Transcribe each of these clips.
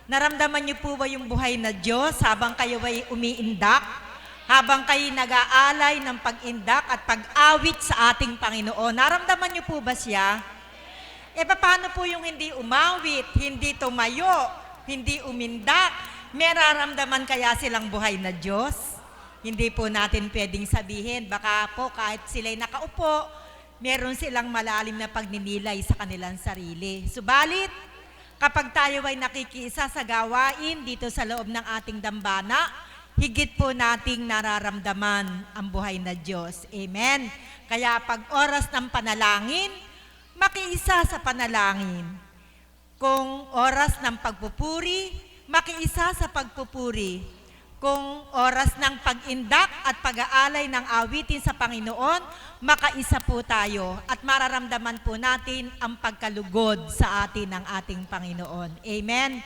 Naramdaman niyo po ba yung buhay na Diyos habang kayo ay umiindak? Habang kayo nag-aalay ng pag-indak at pag-awit sa ating Panginoon? Naramdaman niyo po ba siya? Paano po yung hindi umawit, hindi tumayo, hindi umindak? May nararamdaman kaya silang buhay na Diyos? Hindi po natin pwedeng sabihin, baka po kahit sila'y nakaupo, meron silang malalim na pagninilay sa kanilang sarili. Subalit, kapag tayo ay nakikiisa sa gawain dito sa loob ng ating dambana, higit po nating nararamdaman ang buhay na Diyos. Amen? Kaya pag oras ng panalangin, makiisa sa panalangin. Kung oras ng pagpupuri, makiisa sa pagpupuri. Kung oras ng pag-indak at pag-aalay ng awitin sa Panginoon, makaisa po tayo at mararamdaman po natin ang pagkalugod sa atin ng ating Panginoon. Amen?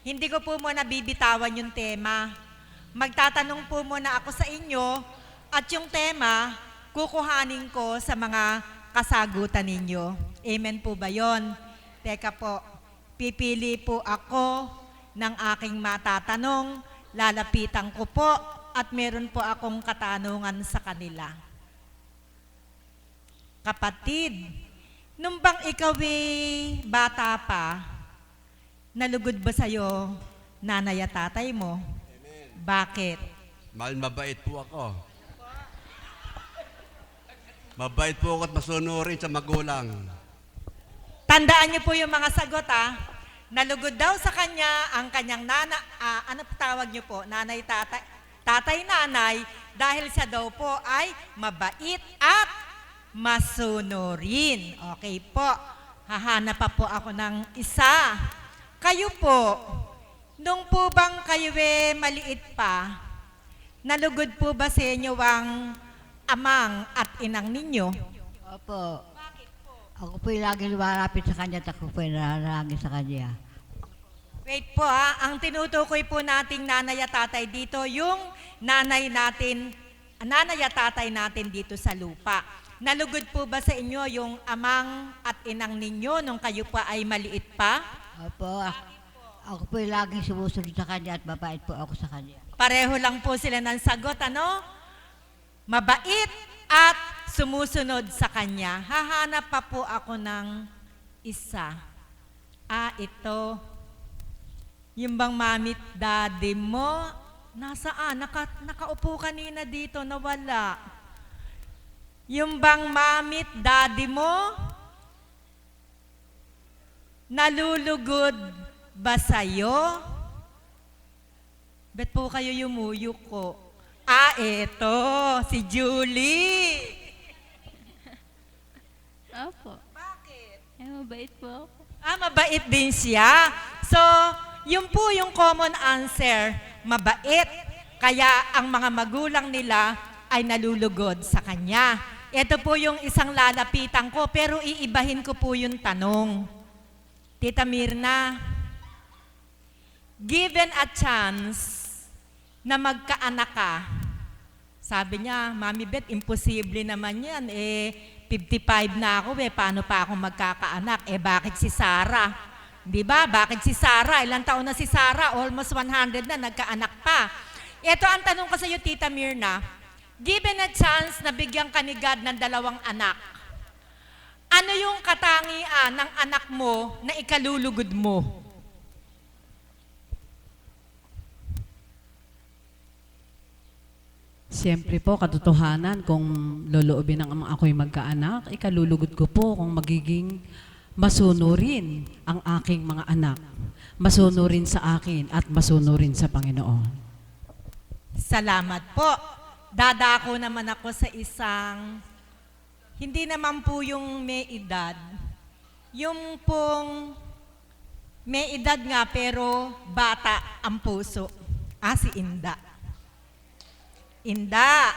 Hindi ko po muna bibitawan yung tema. Magtatanong po muna ako sa inyo at yung tema, kukuhanin ko sa mga kasagutan ninyo. Amen po ba yon? Teka po, pipili po ako ng aking matatanong, lalapitan ko po at meron po akong katanungan sa kanila. Kapatid, nung bang ikaw bata pa, nalugod ba sa'yo nanay at tatay mo? Amen. Bakit? Mahal, mabait po ako. Mabait po ako at masunurin sa magulang. Tandaan niyo po yung mga sagot Nalugod daw sa kanya ang kanyang ano tawag niyo po, nanay, tatay, nanay, dahil siya daw po ay mabait at masunurin. Okay po, hahanap pa po ako ng isa. Kayo po, nung po bang kayo maliit pa, nalugod po ba sa inyo ang amang at inang ninyo? Opo. Ako po'y lagi lumalapit sa kanya at ako po'y nanalangin sa kanya. Wait po ang tinutukoy po nating nanay at tatay dito, yung nanay at tatay natin dito sa lupa. Nalugod po ba sa inyo yung amang at inang ninyo nung kayo pa ay maliit pa? Opo. Ako po'y laging sumusunod sa kanya at mabait po ako sa kanya. Pareho lang po sila ng sagot, ano? Mabait at sumusunod sa kanya. Hahanap pa po ako ng isa. Ito. Yung bang mamit daddy mo, nasaan? Nakaupo kanina dito, nawala. Yung bang mamit daddy mo, nalulugod ba sa'yo? Bet po kayo yumuyok ko. Ito, si Julie. Opo. Bakit? Mabait po ako. Mabait din siya. So, yun po yung common answer, mabait. Kaya ang mga magulang nila ay nalulugod sa kanya. Ito po yung isang lalapitan ko, pero iibahin ko po yung tanong. Tita Mirna, given a chance na magkaanak ka, sabi niya, Mami Beth, imposible naman yan. 55 na ako, paano pa ako magkakaanak? Bakit si Sarah? Di ba? Bakit si Sarah? Ilang taon na si Sarah? Almost 100 na, nagkaanak pa. Ito ang tanong ko sa iyo, Tita Mirna. Given a chance na bigyan ka ni God ng 2 anak, ano yung katangian ng anak mo na ikalulugod mo? Siyempre po, katotohanan, kung loloobin ng ako'y magkaanak, ikalulugod ko po kung magiging masunurin ang aking mga anak. Masunurin sa akin at masunurin sa Panginoon. Salamat po. Dadako naman ako sa isang, hindi naman po yung may edad. Yung pong may edad nga pero bata ang puso. Si Inda. Inda,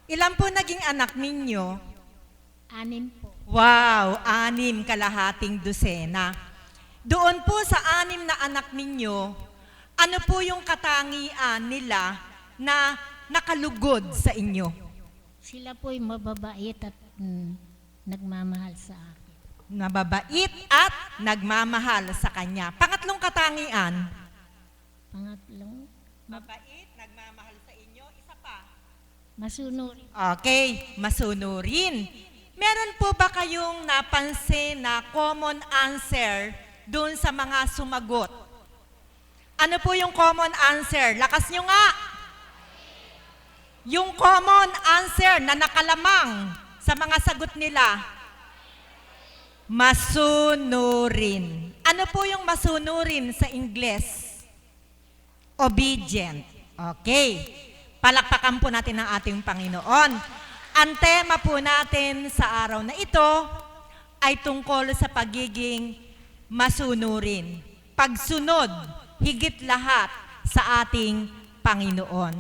ilan po naging anak ninyo? 6 po. Wow, 6 kalahating dosena. Doon po sa 6 na anak ninyo, ano po yung katangian nila na nakalugod sa inyo? Sila po'y mababait at nagmamahal sa akin. Nababait at nagmamahal sa Kanya. Pangatlong katangian. Pangatlong, Mabait, nagmamahal sa inyo. Isa pa. masunurin. Okay, masunurin. Meron po ba kayong napansin na common answer dun sa mga sumagot? Ano po yung common answer? Lakas nyo nga. Yung common answer na nakalamang sa mga sagot nila, masunurin. Ano po yung masunurin sa Ingles? Obedient. Okay. Palakpakan po natin ang ating Panginoon. Ang tema po natin sa araw na ito ay tungkol sa pagiging masunurin. Pagsunod, higit lahat sa ating Panginoon.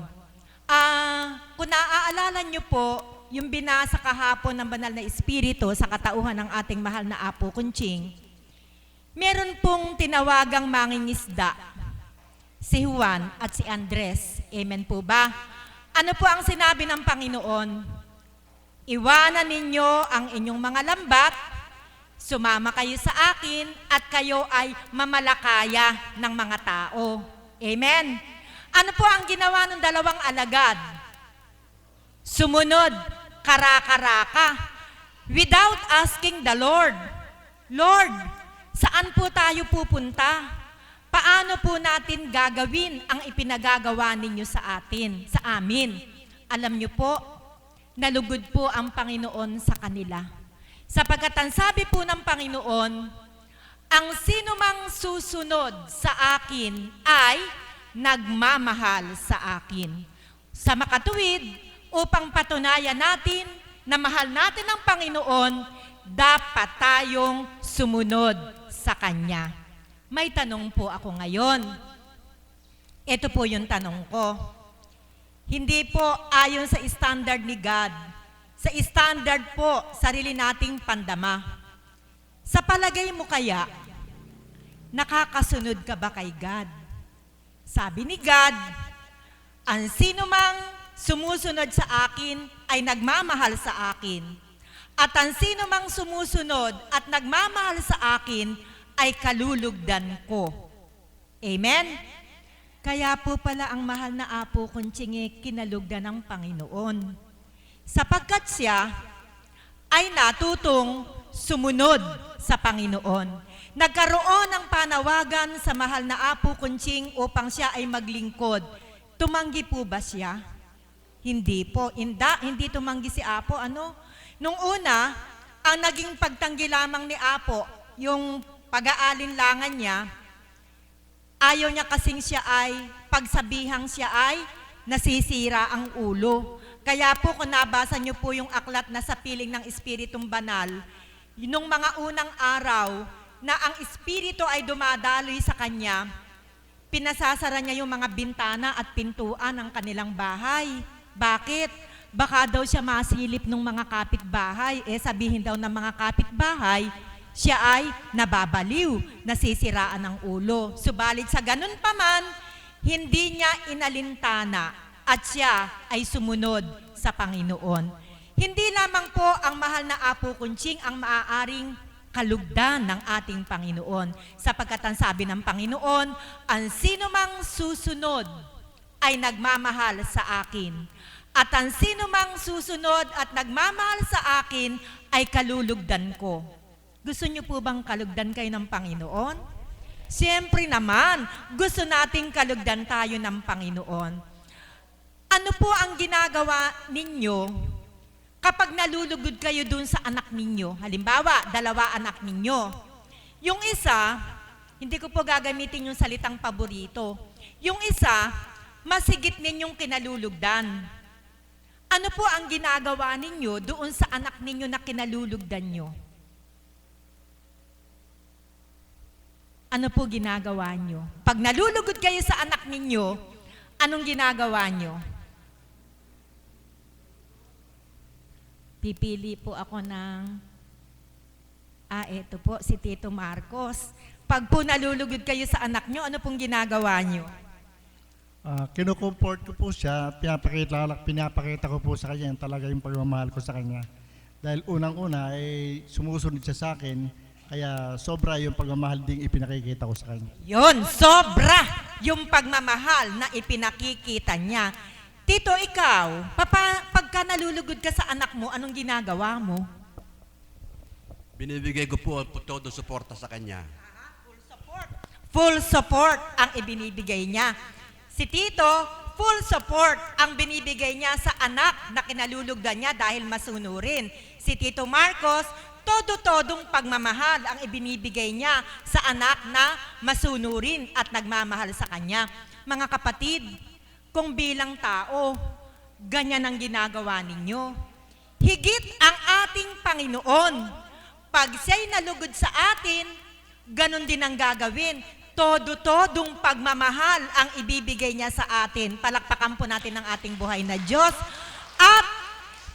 Kung naaalala nyo po, yung binasa kahapon ng Banal na Espiritu sa katauhan ng ating mahal na Apo Kunching, meron pong tinawagang mangingisda, si Juan at si Andres. Amen po ba? Ano po ang sinabi ng Panginoon? Iwanan ninyo ang inyong mga lambat, sumama kayo sa akin, at kayo ay mamalakaya ng mga tao. Amen? Ano po ang ginawa ng dalawang alagad? Sumunod, kara-karaka, without asking the Lord, Lord, saan po tayo pupunta? Paano po natin gagawin ang ipinagagawa ninyo sa amin? Alam niyo po, nalugod po ang Panginoon sa kanila. Sapagkat ang sabi po ng Panginoon, ang sinumang susunod sa akin ay nagmamahal sa akin. Sa makatuwid, upang patunayan natin na mahal natin ang Panginoon, dapat tayong sumunod sa Kanya. May tanong po ako ngayon. Ito po yung tanong ko. Hindi po ayon sa standard ni God. Sa standard po, sarili nating pandama. Sa palagay mo kaya, nakakasunod ka ba kay God? Sabi ni God, ang sino mang sumusunod sa akin ay nagmamahal sa akin. At ang sino mang sumusunod at nagmamahal sa akin ay kalulugdan ko. Amen? Kaya po pala ang mahal na Apo Kunching kinalugdan ng Panginoon. Sapagkat siya ay natutong sumunod sa Panginoon. Nagkaroon ng panawagan sa mahal na Apo Kunching upang siya ay maglingkod. Tumanggi po ba siya? Hindi po. Hindi tumanggi si Apo. Nung una, ang naging pagtanggi lamang ni Apo, yung pag-aalinlangan niya, ayaw niya kasing siya ay, pagsabihang siya ay, nasisira ang ulo. Kaya po kung nabasa niyo po yung aklat na sa piling ng Espiritong Banal, nung mga unang araw na ang Espiritu ay dumadaloy sa kanya, pinasasara niya yung mga bintana at pintuan ng kanilang bahay. Bakit? Baka daw siya masilip ng mga kapitbahay. Sabihin daw ng mga kapitbahay, siya ay nababaliw, nasisiraan ng ulo. Subalit sa ganun pa man, hindi niya inalintana at siya ay sumunod sa Panginoon. Hindi lamang po ang mahal na Apo Kunching ang maaaring kalugdan ng ating Panginoon. Sapagkat ang sabi ng Panginoon, ang sino mang susunod ay nagmamahal sa akin. At ang sino mang susunod at nagmamahal sa akin ay kalulugdan ko. Gusto niyo po bang kalugdan kayo ng Panginoon? Siyempre naman, gusto nating kalugdan tayo ng Panginoon. Ano po ang ginagawa ninyo kapag nalulugod kayo dun sa anak ninyo? Halimbawa, 2 anak ninyo. Yung isa, hindi ko po gagamitin yung salitang paborito. Yung isa, masigit ninyong kinalulugdan. Ano po ang ginagawa ninyo doon sa anak ninyo na kinalulugdan nyo? Ano po ginagawa nyo? Pag nalulugod kayo sa anak ninyo, anong ginagawa nyo? Pipili po ako ng, ito po, si Tito Marcos. Pag po nalulugod kayo sa anak nyo, ano pong ginagawa nyo? Kinukomfort ko po siya, pinapakita ko po sa kanya talaga yung pagmamahal ko sa kanya. Dahil unang-una, sumusunod siya sa akin, Kaya sobra yung pagmamahal ding ipinakikita ko sa kanya. Yon, sobra yung pagmamahal na ipinakikita niya. Tito, ikaw, pagka nalulugod ka sa anak mo, anong ginagawa mo? Binibigay ko po todo suporta sa kanya. Full support ang ibinibigay niya. Si Tito, full support ang binibigay niya sa anak na kinalulugdan niya dahil masunurin. Si Tito Marcos, todo-todong pagmamahal ang ibinibigay niya sa anak na masunurin at nagmamahal sa kanya. Mga kapatid, kung bilang tao, ganyan ang ginagawa ninyo. Higit ang ating Panginoon. Pag siya'y nalugod sa atin, ganon din ang gagawin. Todo-todong pagmamahal ang ibibigay niya sa atin. Palakpakan po natin ang ating buhay na Diyos. At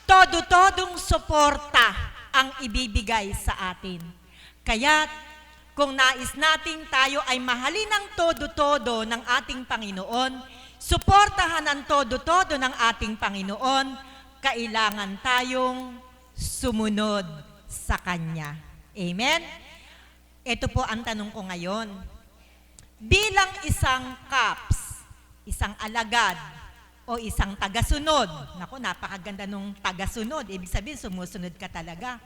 todo-todong suporta ang ibibigay sa atin. Kaya kung nais nating tayo ay mahalin ng todo-todo ng ating Panginoon, suportahan ang todo-todo ng ating Panginoon, kailangan tayong sumunod sa Kanya. Amen? Ito po ang tanong ko ngayon. Bilang isang kaps, isang alagad, o isang tagasunod, naku, napakaganda nung tagasunod, ibig sabihin sumusunod ka talaga.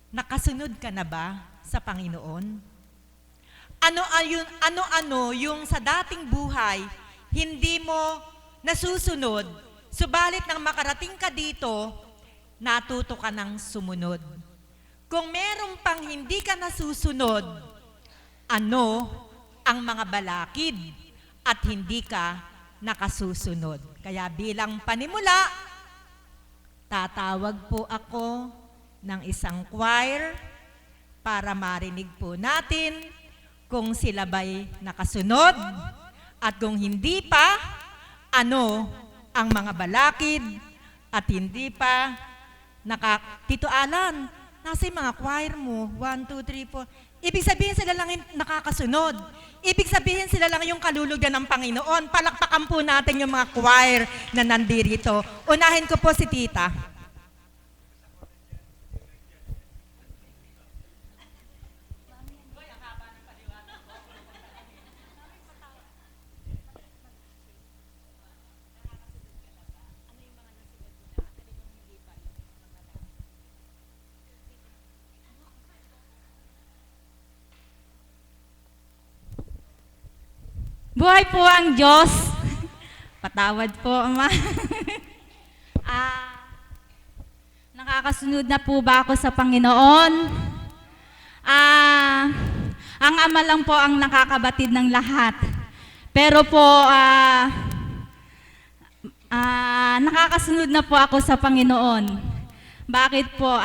Nakasunod ka na ba sa Panginoon? Ano-ano yung sa dating buhay, hindi mo nasusunod, subalit nang makarating ka dito, natuto ka ng sumunod. Kung meron pang hindi ka nasusunod, ano ang mga balakid at hindi ka nakasusunod. Kaya bilang panimula, tatawag po ako ng isang choir para marinig po natin kung sila ba'y nakasunod at kung hindi pa, ano ang mga balakid at hindi pa Tito Alan, nasa yung mga choir mo? 1, 2, 3, 4. Ibig sabihin sila lang yung nakakasunod. Ibig sabihin sila lang yung kalulugdan ng Panginoon. Palakpakan po natin yung mga choir na nandirito. Unahin ko po si Tita. Buhay po ang Diyos. Patawad po, Ama. Nakakasunod na po ba ako sa Panginoon? Ang Ama lang po ang nakakabatid ng lahat. Pero po, nakakasunod na po ako sa Panginoon. Bakit po?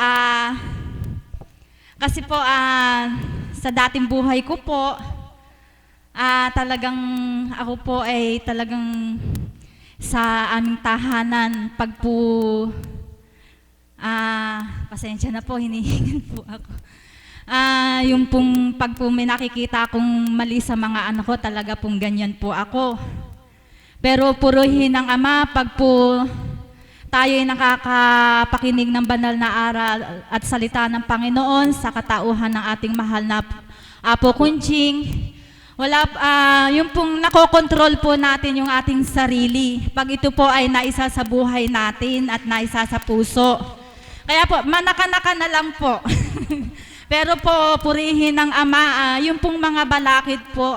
Kasi po, sa dating buhay ko po, talagang ako po ay talagang sa aming tahanan pag po pasensya na po, hinihingan po ako. Yung pong pag po may nakikita akong mali sa mga anak ko, talaga pong ganyan po ako. Pero puruhin ng Ama pag po tayo ay nakakapakinig ng banal na aral at salita ng Panginoon sa katauhan ng ating mahal na Apo Kunching. Yung pong nakokontrol po natin yung ating sarili. Pag ito po ay naisa sa buhay natin at naisa sa puso. Kaya po, manaka-naka na lang po. Pero po, purihin ng Ama, yung pong mga balakid po,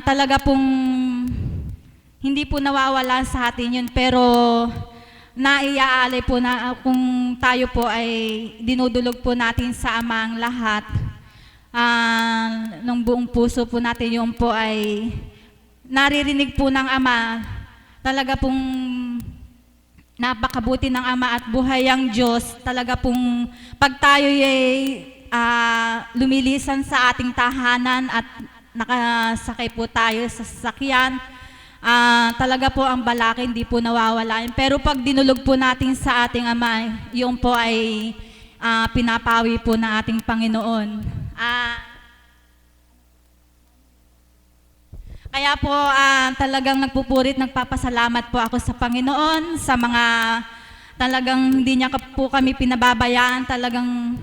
talaga pong hindi po nawawala sa atin yun. Pero naiaalay po na kung tayo po ay dinudulog po natin sa Ama ang lahat. Nung buong puso po natin yung po ay naririnig po ng Ama, talaga pong napakabuti ng Ama at buhay ang Diyos. Talaga pong pag tayo ay lumilisan sa ating tahanan at nakasakay po tayo sa sasakyan, talaga po ang balaki hindi po nawawala. Pero pag dinulog po natin sa ating Ama, yung po ay pinapawi po ng ating Panginoon. Kaya po talagang nagpupurit, nagpapasalamat po ako sa Panginoon sa mga talagang hindi niya po kami pinababayaan, talagang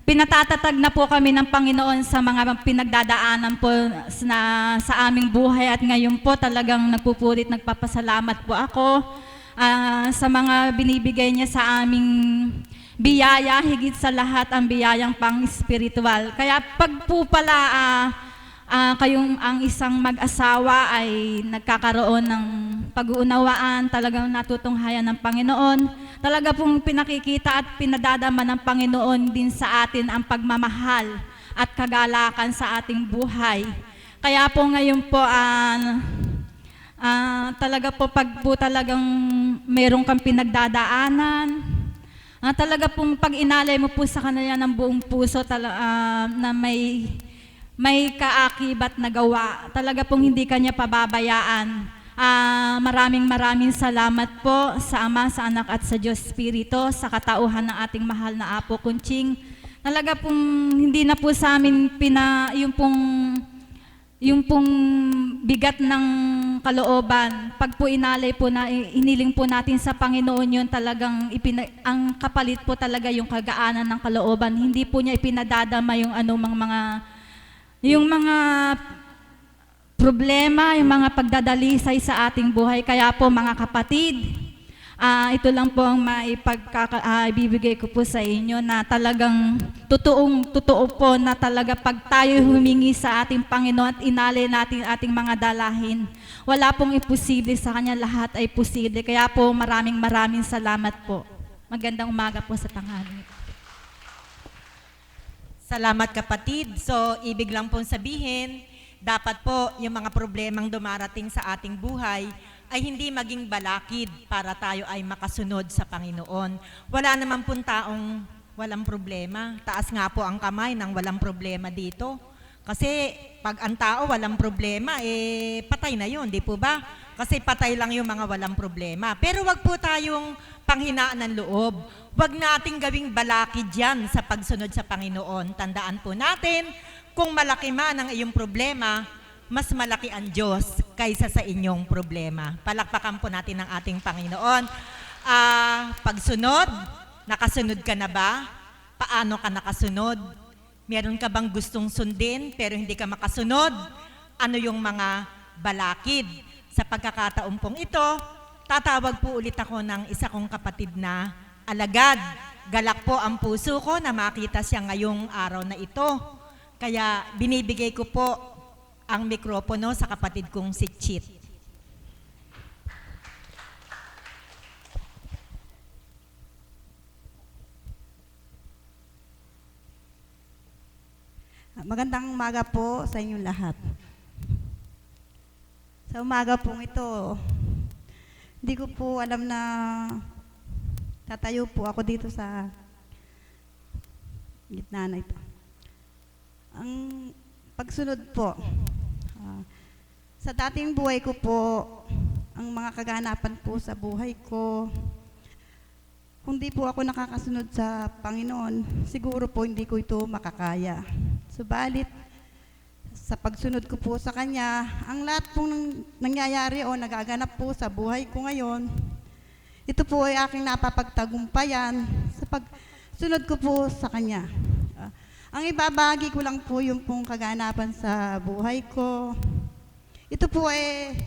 pinatatatag na po kami ng Panginoon sa mga pinagdadaanan po sa aming buhay at ngayon po talagang nagpupulit, nagpapasalamat po ako sa mga binibigay niya sa aming biyaya, higit sa lahat ang biyayang pang-spiritual. Kaya pag po pala kayong ang isang mag-asawa ay nagkakaroon ng pag-uunawaan, talagang natutunghayan ng Panginoon, talaga pong pinakikita at pinadadama ng Panginoon din sa atin ang pagmamahal at kagalakan sa ating buhay. Kaya po ngayon po, talaga po pag po talagang meron kang pinagdadaanan, talaga pong pag inalay mo po sa kanila ng buong puso na may kaakibat na gawa. Talaga pong hindi kanya pababayaan. Maraming salamat po sa Ama, sa Anak at sa Diyos Espiritu, sa katauhan ng ating mahal na Apo Kunching. Talaga pong hindi na po sa amin yung pong bigat ng kalooban. Pag po inalay po iniling po natin sa Panginoon yun, talagang ang kapalit po talaga yung kagaanan ng kalooban. Hindi po niya ipinadadama yung mga problema, yung mga pagdadalisay sa ating buhay. Kaya po mga kapatid, ito lang po ang ibibigay ko po sa inyo na talagang totoo po na talaga pag tayo humingi sa ating Panginoon at inalay natin ating mga dalahin, wala pong imposible sa Kanya, lahat ay posible. Kaya po maraming salamat po. Magandang umaga po sa tanghali. Salamat kapatid. So, ibig lang pong sabihin, dapat po yung mga problemang dumarating sa ating buhay ay hindi maging balakid para tayo ay makasunod sa Panginoon. Wala naman pong taong walang problema. Taas nga po ang kamay ng walang problema dito. Kasi pag ang tao walang problema, patay na yun, di po ba? Kasi patay lang yung mga walang problema. Pero wag po tayong panghinaan ng loob. Wag nating gawing balakid yan sa pagsunod sa Panginoon. Tandaan po natin, kung malaki man ang iyong problema, mas malaki ang Diyos kaysa sa inyong problema. Palakpakan po natin ang ating Panginoon. Pagsunod, nakasunod ka na ba? Paano ka nakasunod? Meron ka bang gustong sundin pero hindi ka makasunod? Ano yung mga balakid? Sa pagkakataon pong ito, tatawag po ulit ako ng isa kong kapatid na alagad. Galak po ang puso ko na makita siya ngayong araw na ito. Kaya binibigay ko po ang mikropono sa kapatid kong si Chit. Magandang umaga po sa inyong lahat. Sa umaga pong ito, hindi ko po alam na tatayo po ako dito sa gitna na ito. Ang pagsunod po, sa dating buhay ko po, ang mga kaganapan po sa buhay ko, kung di po ako nakakasunod sa Panginoon, siguro po hindi ko ito makakaya. Subalit, sa pagsunod ko po sa Kanya, ang lahat pong nangyayari o nagaganap po sa buhay ko ngayon, ito po ay aking napapagtagumpayan sa pagsunod ko po sa Kanya. Ang ibabahagi ko lang po yung pong kaganapan sa buhay ko. Ito po ay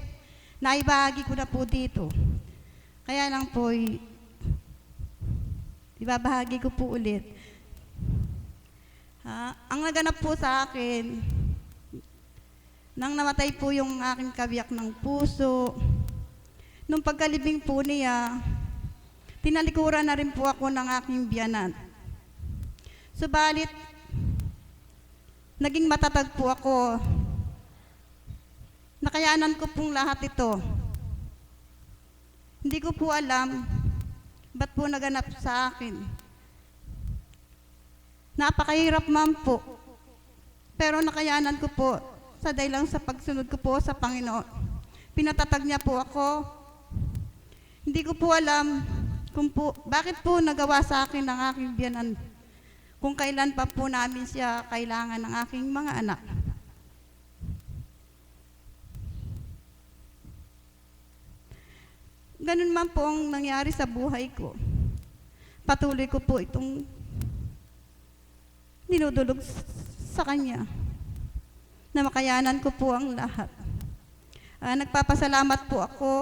naibahagi ko na po dito. Kaya lang po, ibabahagi ko po ulit. Ang naganap po sa akin, nang namatay po yung aking kabiyak ng puso, nung pagkalibing po niya, tinalikuran na rin po ako ng aking biyanan. Subalit, naging matatag po ako. Nakayanan ko pong lahat ito. Hindi ko po alam ba't po naganap sa akin. Napakahirap man po. Pero nakayanan ko po sa dahilan sa pagsunod ko po sa Panginoon. Pinatatag niya po ako. Hindi ko po alam bakit po nagawa sa akin ng aking biyanan. Kung kailan pa po namin siya kailangan ng aking mga anak. Ganun man po ang nangyari sa buhay ko. Patuloy ko po itong dinudulog sa Kanya na makayanan ko po ang lahat. Nagpapasalamat po ako,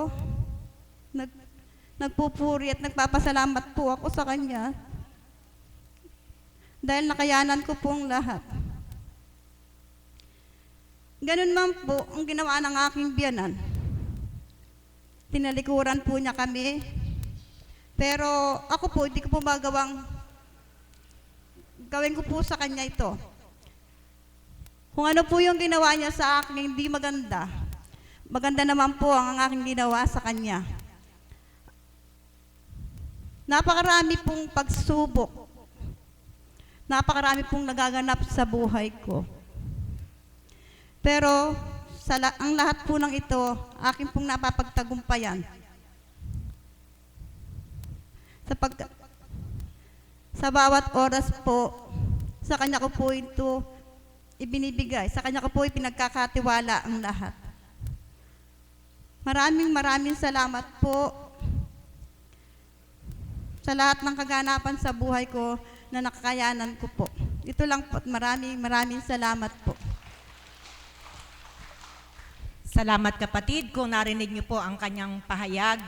nagpupuri at nagpapasalamat po ako sa Kanya dahil nakayanan ko po ang lahat. Ganun man po ang ginawa ng aking biyanan. Tinalikuran po niya kami, pero ako po, hindi ko po magawang gawin ko po sa Kanya ito. Kung ano po yung ginawa niya sa akin hindi maganda, maganda naman po ang aking ginawa sa Kanya. Napakarami pong pagsubok, napakarami pong nagaganap sa buhay ko. Pero ang lahat po ng ito, akin pong napapagtagumpayan. Sa bawat oras po, sa Kanya ko po ito ibinibigay, sa Kanya ko po ipinagkakatiwala ang lahat. Maraming salamat po sa lahat ng kaganapan sa buhay ko na nakakayanan ko po. Ito lang po at maraming salamat po. Salamat kapatid kung narinig niyo po ang kanyang pahayag.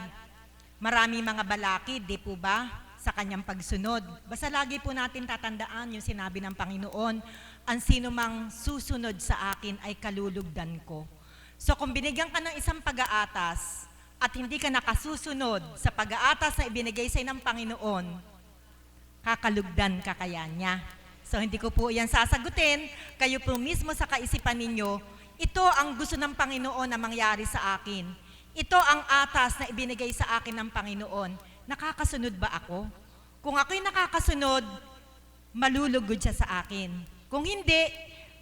Maraming mga balakid, di po ba, sa kanyang pagsunod. Basta lagi po natin tatandaan yung sinabi ng Panginoon, ang sino mang susunod sa akin ay kalulugdan ko. So kung binigyan ka ng isang pag-aatas at hindi ka nakasusunod sa pag-aatas na ibinigay sa'yo ng Panginoon, kakalugdan ka kaya niya. So hindi ko po yan sasagutin, kayo po mismo sa kaisipan ninyo, ito ang gusto ng Panginoon na mangyari sa akin. Ito ang atas na ibinigay sa akin ng Panginoon. Nakakasunod ba ako? Kung ako'y nakakasunod, malulugod siya sa akin. Kung hindi,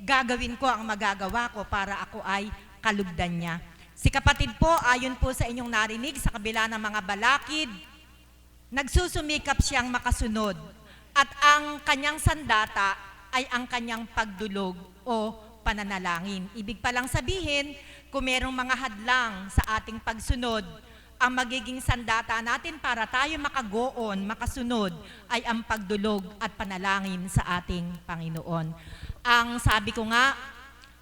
gagawin ko ang magagawa ko para ako ay kalugdan niya. Si kapatid po, ayon po sa inyong narinig, sa kabila ng mga balakid, nagsusumikap siyang makasunod. At ang kanyang sandata ay ang kanyang pagdulog o pananalangin. Ibig palang sabihin, kung merong mga hadlang sa ating pagsunod, ang magiging sandata natin para tayo makagoon, makasunod, ay ang pagdulog at panalangin sa ating Panginoon. Ang sabi ko nga,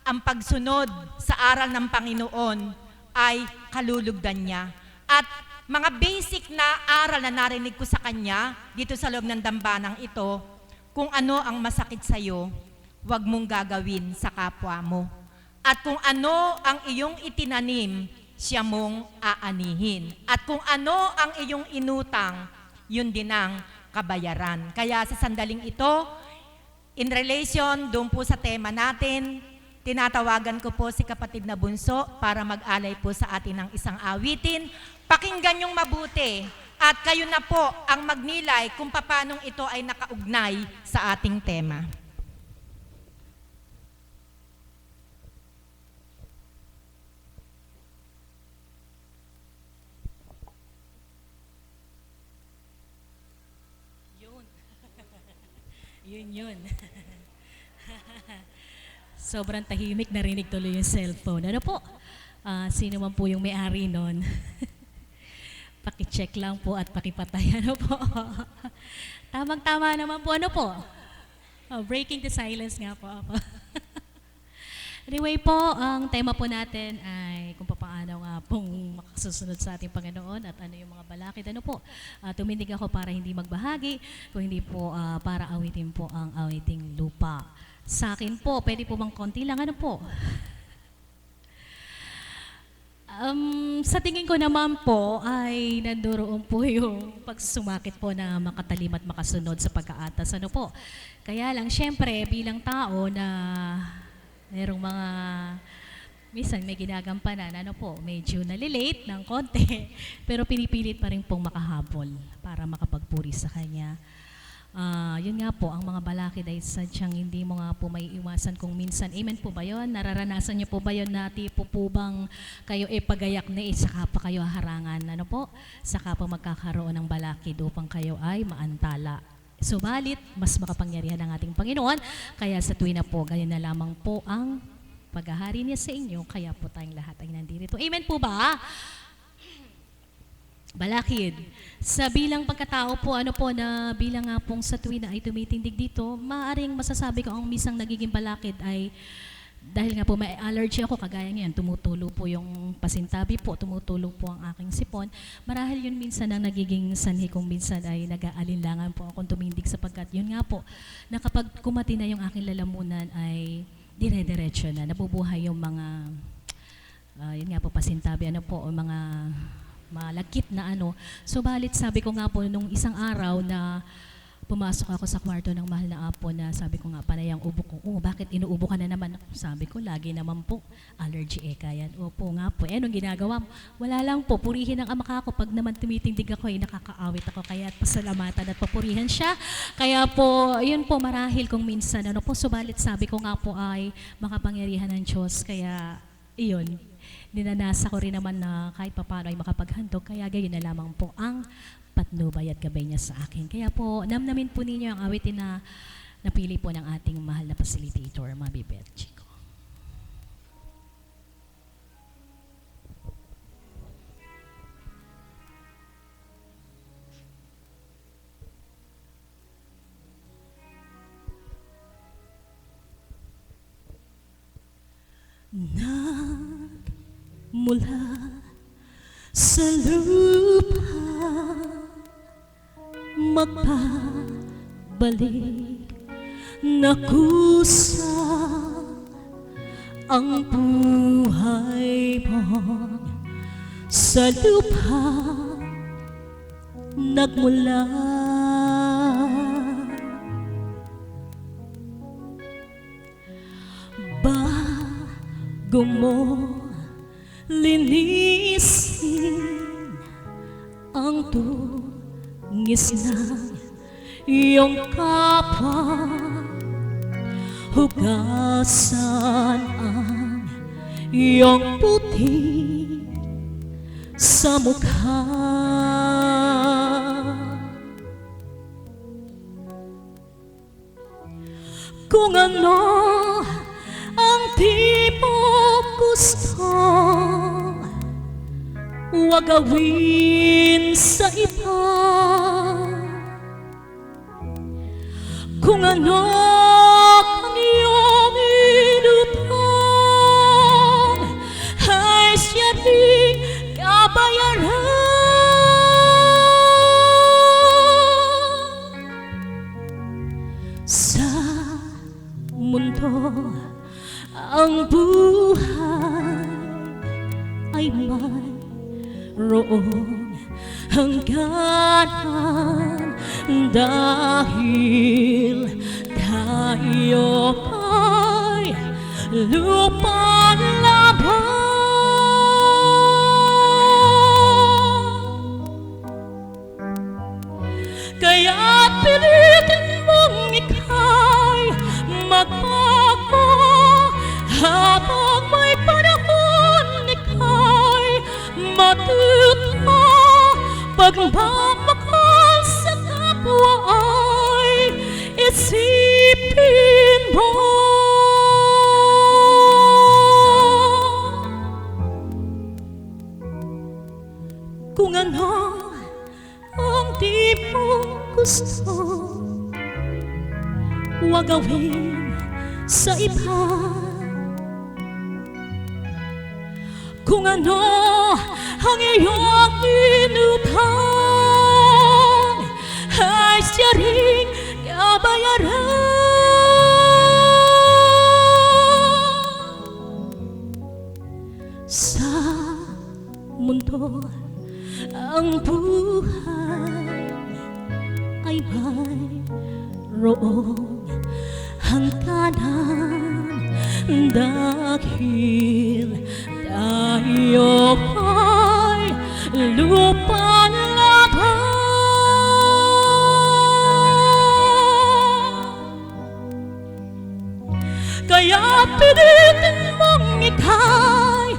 ang pagsunod sa aral ng Panginoon ay kalulugdan niya. At mga basic na aral na narinig ko sa Kanya, dito sa loob ng dambanang ito, kung ano ang masakit sa iyo, huwag mong gagawin sa kapwa mo. At kung ano ang iyong itinanim, siya mong aanihin. At kung ano ang iyong inutang, yun din ang kabayaran. Kaya sa sandaling ito, in relation doon po sa tema natin, tinatawagan ko po si kapatid na bunso para mag-alay po sa atin ng isang awitin. Pakinggan yung mabuti at kayo na po ang magnilay kung paanong ito ay nakaugnay sa ating tema. Yun. Sobrang tahimik, narinig tuloy yung cellphone. Ano po? Sino man po yung may-ari nun? Pakicheck lang po at pakipatay. Ano po? Tamang-tama naman po. Ano po? Breaking the silence nga po ako. Anyway po, ang tema po natin ay kung paano nga pong makasusunod sa ating Panginoon at ano yung mga balakid. Ano po, tumindig ako para hindi magbahagi, kung hindi po para awitin po ang awiting lupa. Sa akin po, pwede po bang konti lang? Ano po? Sa tingin ko naman po ay nandoon po yung pagsumakit po na makatalim at makasunod sa pag-aatas. Ano po? Kaya lang, syempre, bilang tao na merong mga, minsan may ginagampanan, ano po, medyo nalilate ng konti, pero pinipilit pa rin pong makahabol para makapagpuri sa Kanya. Yun nga po, ang mga balakid ay sadyang hindi mo nga po may iwasan kung minsan. Amen po ba yun? Nararanasan niyo po ba yun na tipo po bang kayo pagayak na saka pa kayo harangan? Ano po? Saka pa magkakaroon ng balakid upang kayo ay maantala. Subalit, mas makapangyarihan ang ating Panginoon, kaya sa tuwi na po, ganyan na lamang po ang paghahari niya sa inyo, kaya po tayong lahat ay nandito. Amen po ba? balakid. Sa bilang pagkatao po, ano po, na bilang nga pong sa tuwi na ay tumitindig dito, maaaring masasabi ko ang misang nagiging balakid ay dahil nga po may allergy ako, kagaya ngayon, tumutulo po yung pasintabi po, tumutulo po ang aking sipon. Marahil yun minsan ang nagiging sanhi kung minsan ay nag-aalinlangan po akong tumindig sapagkat yun nga po, na kapag kumati na yung aking lalamunan ay dire-diretso na, nabubuhay yung mga, yun nga po, pasintabi, ano po, o mga malagkit na ano. Subalit sabi ko nga po nung isang araw na pumasok ako sa kwarto ng mahal na apo na sabi ko nga panay ang ubo ko, bakit inuubo ka na naman? Sabi ko, lagi naman po, allergy yan. Opo nga po, anong ginagawa mo? Wala lang po, purihin ang ama ko. Pag naman tumitindig ako, nakakaawit ako, kaya pasalamatan at papurihan siya. Kaya po, yun po, marahil kung minsan, ano po, subalit sabi ko nga po ay makapangyarihan ng Diyos, kaya iyon, ninanasa ko rin naman na kahit papano ay makapaghandog, kaya gayon na lamang po ang patnubay at gabay niya sa akin. Kaya po, namnamin po ninyo ang awitin na napili po ng ating mahal na facilitator, Mami Beth Chico. Mula sa lupa magpabalik na kusa ang buhay mo sa lupa nagmula. Bago mo linisin ang tungis ng iyong kapwa, hugasan ang iyong puti sa mukha. Kung ano ang di mo gusto, huwag gawin sa iba. Kung ano ang iyong inutang, ay siya rin kabayaran. Sa mundo ang buhay ay mayroong hangganan dahil tayo ay lupa lamang. Kaya pilitin mong ika'y magbago habang may panahon, ika'y matuto. Pagmamahal sa kapwa ay isipin mo. Kung ano ang di mo gusto, huwag gawin sa iba. Kung ano ang iyong inutang, ay siya rin kabayaran. Sa mundo ang buhay ay mayroong hangganan dahil tayo ay lupa lamang. Kaya pilitin mong ika'y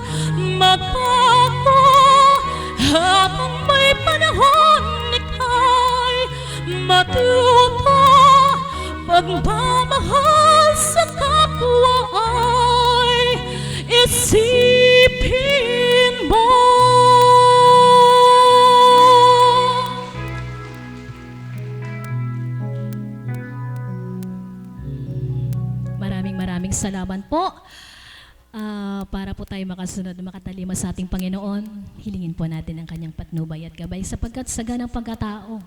magbago habang may panahon, ika'y matuto. Pagmamahal sa kapwa ay isipin mo. salamat po. Para po tayo makasunod, makatalima sa ating Panginoon, hilingin po natin ang kanyang patnubay at gabay sapagkat sa ganang pagkatao,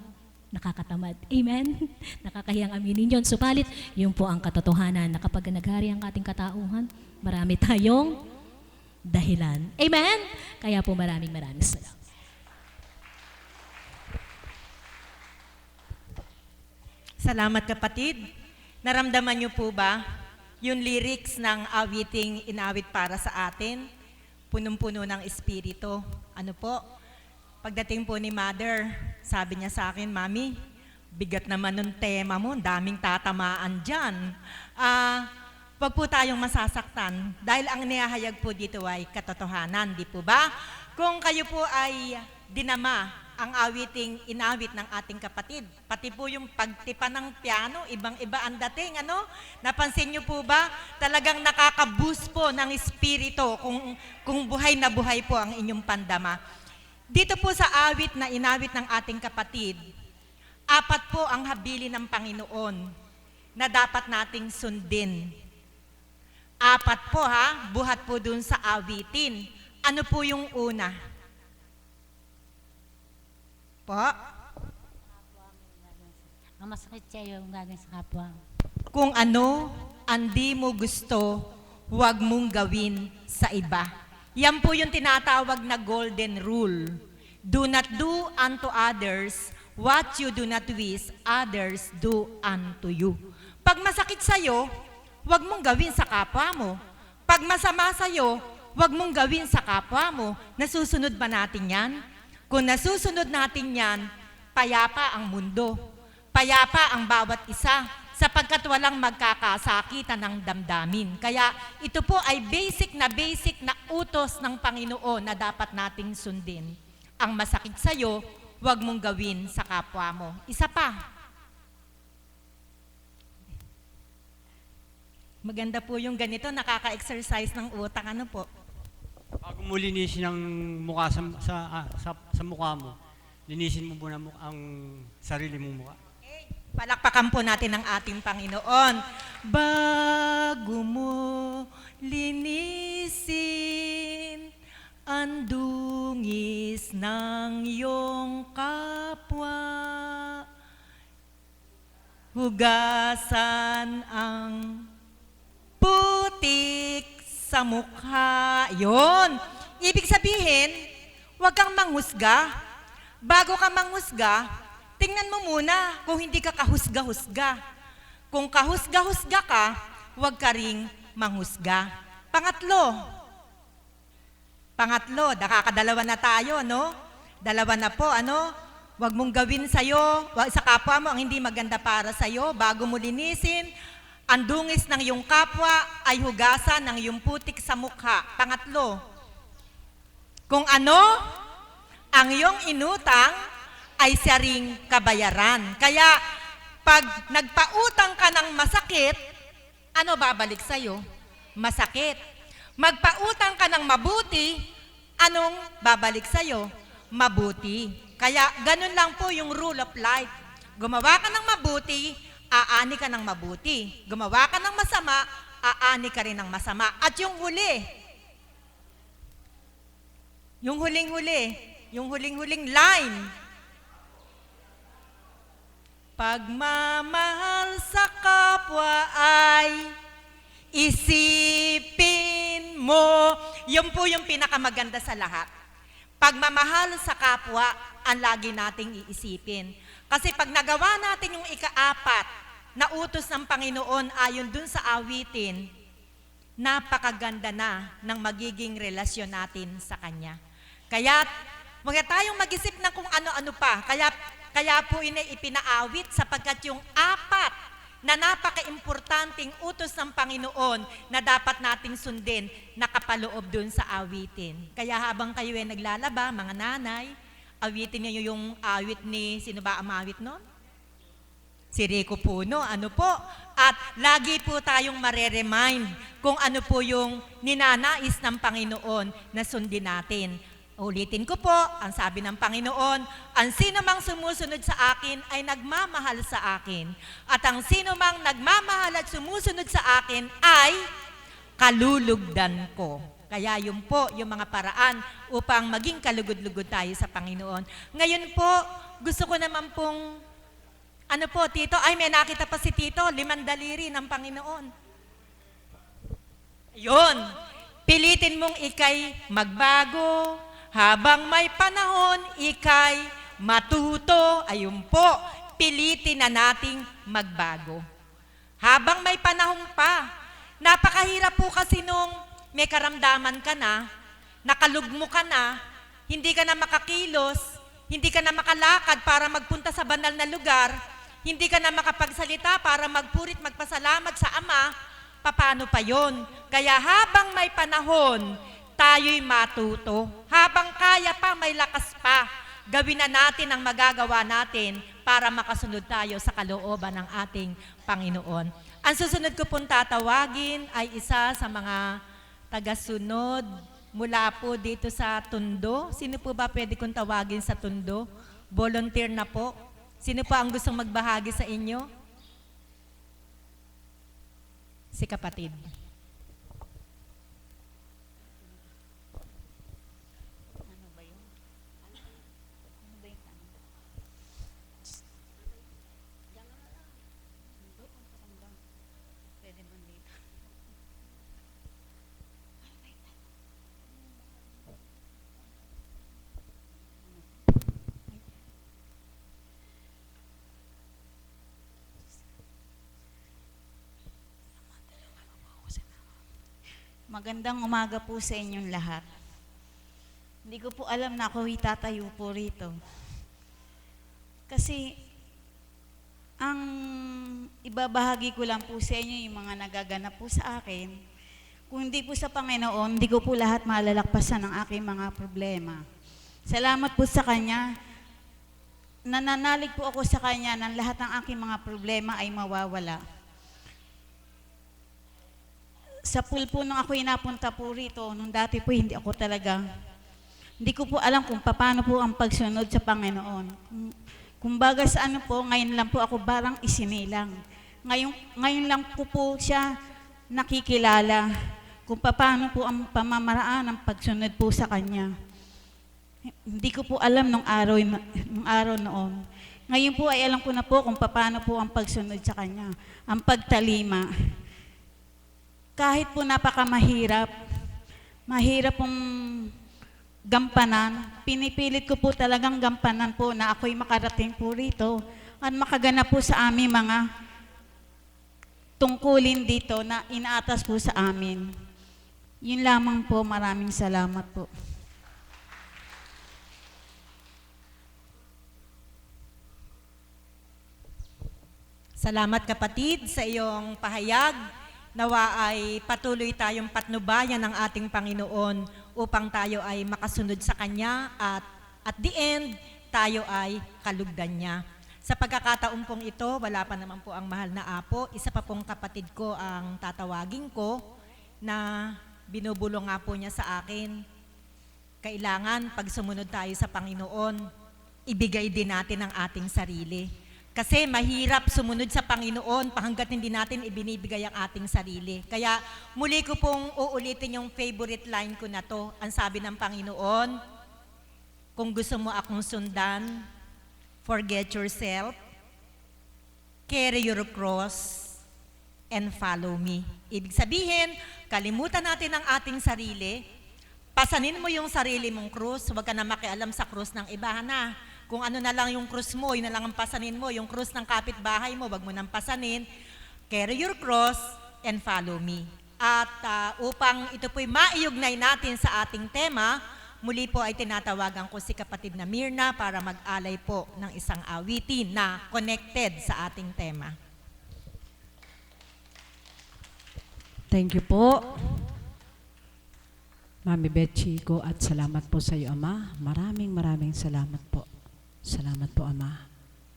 nakakatamad. Amen? Nakakahiyang aminin yun. Supalit, yun po ang katotohanan na kapag naghari ang ating katauhan, marami tayong dahilan. Amen? Kaya po maraming salamat. Salamat kapatid. Naramdaman niyo po ba yung lyrics ng awiting inawit para sa atin? Punong-puno ng espiritu. Ano po? Pagdating po ni Mother, sabi niya sa akin, Mami, bigat naman ng tema mo, daming tatamaan dyan. Wag po tayong masasaktan dahil ang nihahayag po dito ay katotohanan, di po ba? Kung kayo po ay dinama ang awiting inawit ng ating kapatid, pati po yung pagtipa ng piano, ibang-iba ang dating, ano? Napansin niyo po ba? Talagang nakaka-boost po ng espiritu kung buhay na buhay po ang inyong pandama. Dito po sa awit na inawit ng ating kapatid, 4 po ang habili ng Panginoon na dapat nating sundin. 4 po ha, buhat po dun sa awitin. Ano po yung una? Po? Ang masakit siya yung gagawin sa kapwa. Kung ano ang di mo gusto, huwag mong gawin sa iba. Yan po yung tinatawag na golden rule. Do not do unto others what you do not wish others do unto you. Pag masakit sa'yo, huwag mong gawin sa kapwa mo. Pag masama sa'yo, huwag mong gawin sa kapwa mo. Nasusunod ba natin yan? Kung nasusunod natin yan, payapa ang mundo. Payapa ang bawat isa sapagkat walang magkakasakitan ng damdamin. Kaya ito po ay basic na utos ng Panginoon na dapat nating sundin. Ang masakit sa'yo, huwag mong gawin sa kapwa mo. Isa pa. Maganda po yung ganito, nakaka-exercise ng utak. Ano po? Bago mo linisin ang mukha sa mukha mo, linisin mo muna ang sarili mong mukha. Palakpakan po natin ang ating Panginoon. Bago mo linisin ang dungis ng iyong kapwa, hugasan ang putik sa mukha. Yon. Ibig sabihin, huwag kang manghusga. Bago ka manghusga, tingnan mo muna kung hindi ka kahusga-husga. Kung kahusga-husga ka, huwag ka ring manghusga. Pangatlo, nakakadalawa na tayo, no? Dalawa na po, ano? Huwag mong gawin sa'yo, sa kapwa mo ang hindi maganda para sa'yo. Bago mo linisin, ang dungis ng iyong kapwa ay hugasan ng iyong putik sa mukha. Pangatlo, kung ano ang iyong inutang ay siya ring kabayaran. Kaya pag nagpautang ka ng masakit, ano babalik sa'yo? Masakit. Magpautang ka ng mabuti, anong babalik sa'yo? Mabuti. Kaya ganun lang po yung rule of life. Gumawa ka ng mabuti, aani ka ng mabuti. Gumawa ka ng masama, aani ka rin ng masama. At yung huling-huling line, pagmamahal sa kapwa ay isipin mo. Yun po yung pinakamaganda sa lahat. Pagmamahal sa kapwa, ang lagi nating iisipin. Kasi pag nagawa natin yung ika-4 na utos ng Panginoon ayon dun sa awitin, napakaganda na ng magiging relasyon natin sa Kanya. Kaya, huwag tayong mag-isip na kung ano-ano pa. Kaya po ipinaawit sapagkat yung 4 na napaka-importanting utos ng Panginoon na dapat nating sundin, nakapaloob dun sa awitin. Kaya habang kayo ay naglalaba, mga nanay, awitin niyo yung awit ni, sino ba ang awit nun? Si Rico Puno, ano po? At lagi po tayong mareremind kung ano po yung ninanais ng Panginoon na sundin natin. Ulitin ko po, ang sabi ng Panginoon, ang sino mang sumusunod sa akin ay nagmamahal sa akin. At ang sino mang nagmamahal at sumusunod sa akin ay kalulugdan ko. Kaya yun po yung mga paraan upang maging kalugod-lugod tayo sa Panginoon. Ngayon po, gusto ko naman pong, ano po, Tito, ay may nakita pa si Tito, 5 daliri ng Panginoon. Yun, pilitin mong ikay magbago, habang may panahon, ikay matuto. Ayun po, pilitin na nating magbago. Habang may panahon pa, napakahirap po kasi nung may karamdaman ka na, nakalugmo ka na, hindi ka na makakilos, hindi ka na makalakad para magpunta sa banal na lugar, hindi ka na makapagsalita para magpurit magpasalamat sa Ama, paano pa yon? Kaya habang may panahon, tayo'y matuto. Habang kaya pa, may lakas pa, gawin na natin ang magagawa natin para makasunod tayo sa kalooban ng ating Panginoon. Ang susunod ko pong tatawagin ay isa sa mga tagasunod mula po dito sa Tondo. Sino po ba pwede kong tawagin sa Tondo? Volunteer na po. Sino po ang gustong magbahagi sa inyo? Si kapatid. Magandang umaga po sa inyong lahat. Hindi ko po alam na ako itatayo po rito. Kasi, ang ibabahagi ko lang po sa inyo yung mga nagaganap po sa akin. Kung hindi po sa Panginoon, hindi ko po lahat malalakpasan ng aking mga problema. Salamat po sa Kanya. Nananalig po ako sa Kanya na lahat ng aking mga problema ay mawawala. Sa pool po nung ako inapunta po rito, nung dati po hindi ko po alam kung paano po ang pagsunod sa Panginoon. Kumbaga sa ano po, ngayon lang po ako barang isinilang. Ngayon lang po siya nakikilala kung paano po ang pamamaraan ng pagsunod po sa Kanya. Hindi ko po alam nung araw noon. Ngayon po ay alam ko na po kung paano po ang pagsunod sa Kanya. Ang pagtalima. Kahit po napakamahirap, mahirap pong gampanan, pinipilit ko po talagang gampanan po na ako'y makarating po rito at makaganap po sa aming mga tungkulin dito na inaatas po sa amin. Yun lamang po, maraming salamat po. Salamat kapatid sa iyong pahayag. Nawa ay patuloy tayong patnubayan ng ating Panginoon upang tayo ay makasunod sa Kanya at the end, tayo ay kalugdan niya. Sa pagkakataon pong ito, wala pa naman po ang mahal na apo. Isa pa pong kapatid ko ang tatawagin ko na binubulong nga po niya sa akin. Kailangan pag sumunod tayo sa Panginoon, ibigay din natin ang ating sarili. Kasi mahirap sumunod sa Panginoon hanggat hindi natin ibinibigay ang ating sarili. Kaya muli ko pong uulitin yung favorite line ko na to. Ang sabi ng Panginoon, kung gusto mo akong sundan, forget yourself, carry your cross, and follow me. Ibig sabihin, kalimutan natin ang ating sarili, pasanin mo yung sarili mong krus, huwag ka na makialam sa krus ng iba na. Kung ano na lang yung krus mo, yun na lang ang pasanin mo. Yung krus ng kapitbahay mo, wag mo nang pasanin. Carry your cross and follow me. At upang ito po'y maiugnay natin sa ating tema, muli po ay tinatawagan ko si kapatid na Mirna para mag-alay po ng isang awitin na connected sa ating tema. Thank you po. Mami Betchiko, at salamat po sa iyo, Ama. Maraming salamat po. Salamat po, Ama.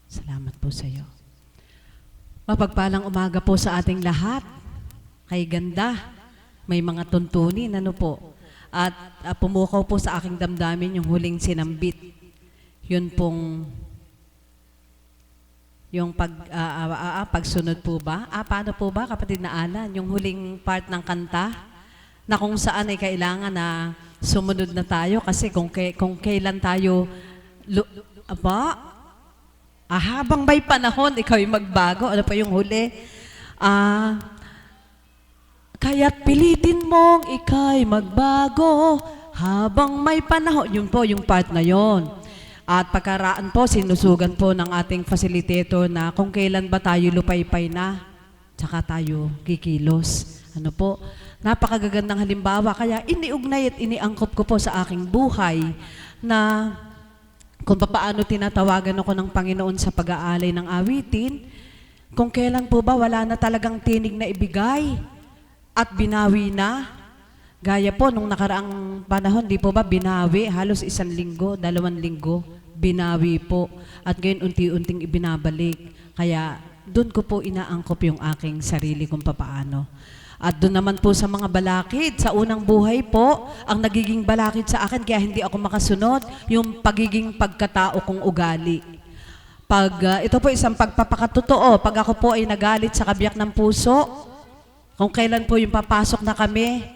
Salamat po sa iyo. Mapagpalang umaga po sa ating lahat. Kay ganda, may mga tuntunin, ano po. At pumukaw po sa aking damdamin yung huling sinambit. Yun pong yung pagsunod po ba? Paano po ba, kapatid na Alan? Yung huling part ng kanta na kung saan ay kailangan na sumunod na tayo kasi kung kailan tayo habang may panahon, ikaw ay magbago. Ano pa yung huli? Kaya't pilitin mong ika'y magbago habang may panahon. Yun po, yung part na yon. At pagkaraan po, sinusugan po ng ating facilitator na kung kailan ba tayo lupaypay na, tsaka tayo kikilos. Ano po? Napakagagandang halimbawa. Kaya iniugnay at iniangkop ko po sa aking buhay na kung paano tinatawagan ako ng Panginoon sa pag-aalay ng awitin, kung kailan po ba wala na talagang tinig na ibigay at binawi na. Gaya po, nung nakaraang panahon, di po ba binawi? Halos 1 linggo, 2 linggo, binawi po. At ngayon, unti-unting ibinabalik. Kaya, doon ko po inaangkop yung aking sarili kung papaano. At doon naman po sa mga balakid, sa unang buhay po, ang nagiging balakid sa akin, kaya hindi ako makasunod, yung pagiging pagkatao kong ugali. Ito po isang pagpapakatotoo, pag ako po ay nagalit sa kabiyak ng puso, kung kailan po yung papasok na kami,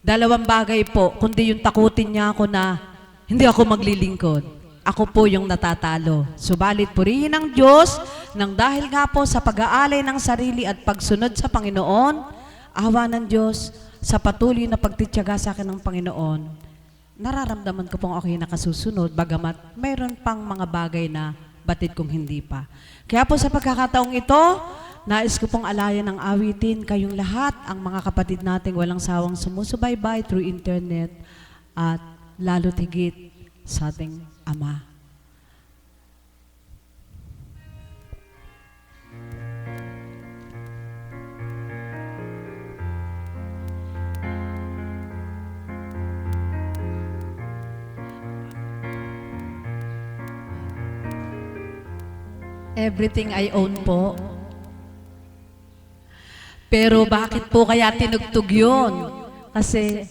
2 bagay po, kundi yung takutin niya ako na hindi ako maglilingkod. Ako po yung natatalo. Subalit purihin ng Diyos, nang dahil nga po sa pag-aalay ng sarili at pagsunod sa Panginoon, awa ng Diyos, sa patuloy na pagtityaga sa akin ng Panginoon, nararamdaman ko pong ako'y nakasusunod, bagamat mayroon pang mga bagay na batid kong hindi pa. Kaya po sa pagkakataong ito, nais ko pong alayan ng awitin kayong lahat, ang mga kapatid nating walang sawang sumusubaybay through internet at lalo tigit sa ating Ama. Everything I own po. Pero bakit po kaya tinugtog yun? Kasi,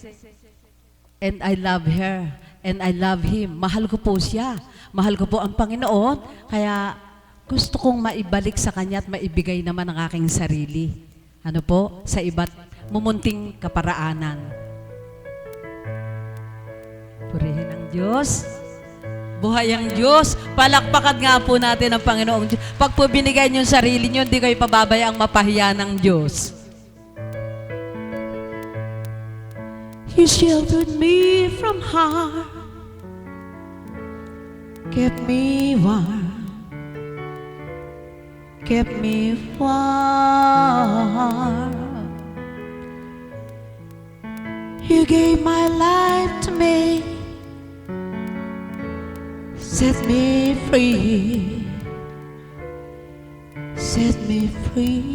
and I love her, and I love him. Mahal ko po siya. Mahal ko po ang Panginoon. Kaya gusto kong maibalik sa Kanya at maibigay naman ang aking sarili. Ano po? Sa iba't mumunting kaparaanan. Purihin ang Diyos. Buhay ang Diyos. Palakpakan nga po natin ang Panginoong Diyos. Pag po binigay niyo yung sarili niyo, hindi kayo pababayang mapahiya ng Diyos. You sheltered me from harm, kept me warm, kept me warm. You gave my life to me, set me free, set me free.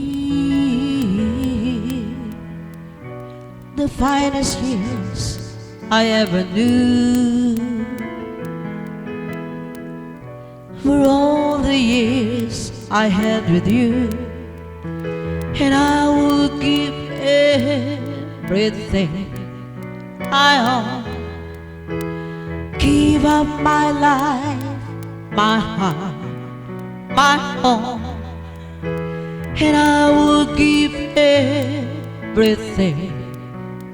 The finest years I ever knew were all the years I had with you, and I would give everything I own, give up my life, my heart, my home, and I would give everything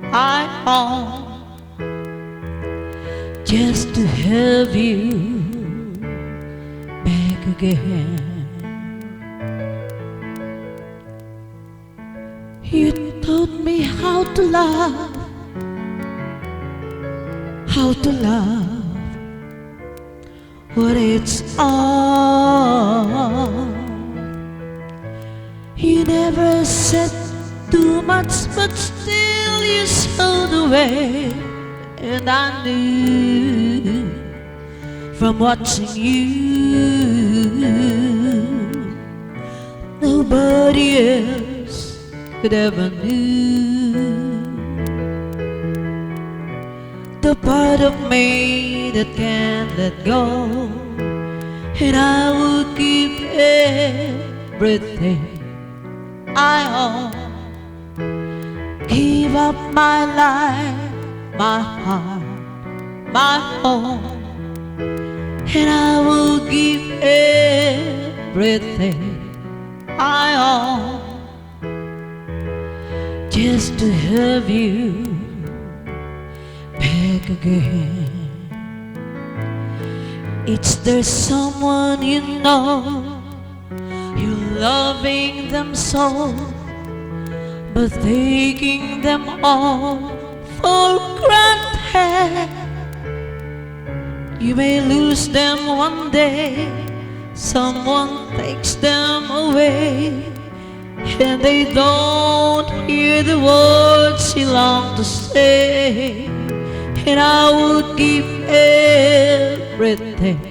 I own just to have you back again. You taught me how to love, what it's all. You never said too much, but still you showed the way, and I knew from watching you, nobody else could ever knew the part of me that can't let go, and I would give everything I own, give up my life, my heart, my home, and I will give everything I own just to have you back again. It's there someone you know, you're loving them so, but taking them all for granted. You may lose them one day, someone takes them away, and they don't hear the words you long to say. And I would give everything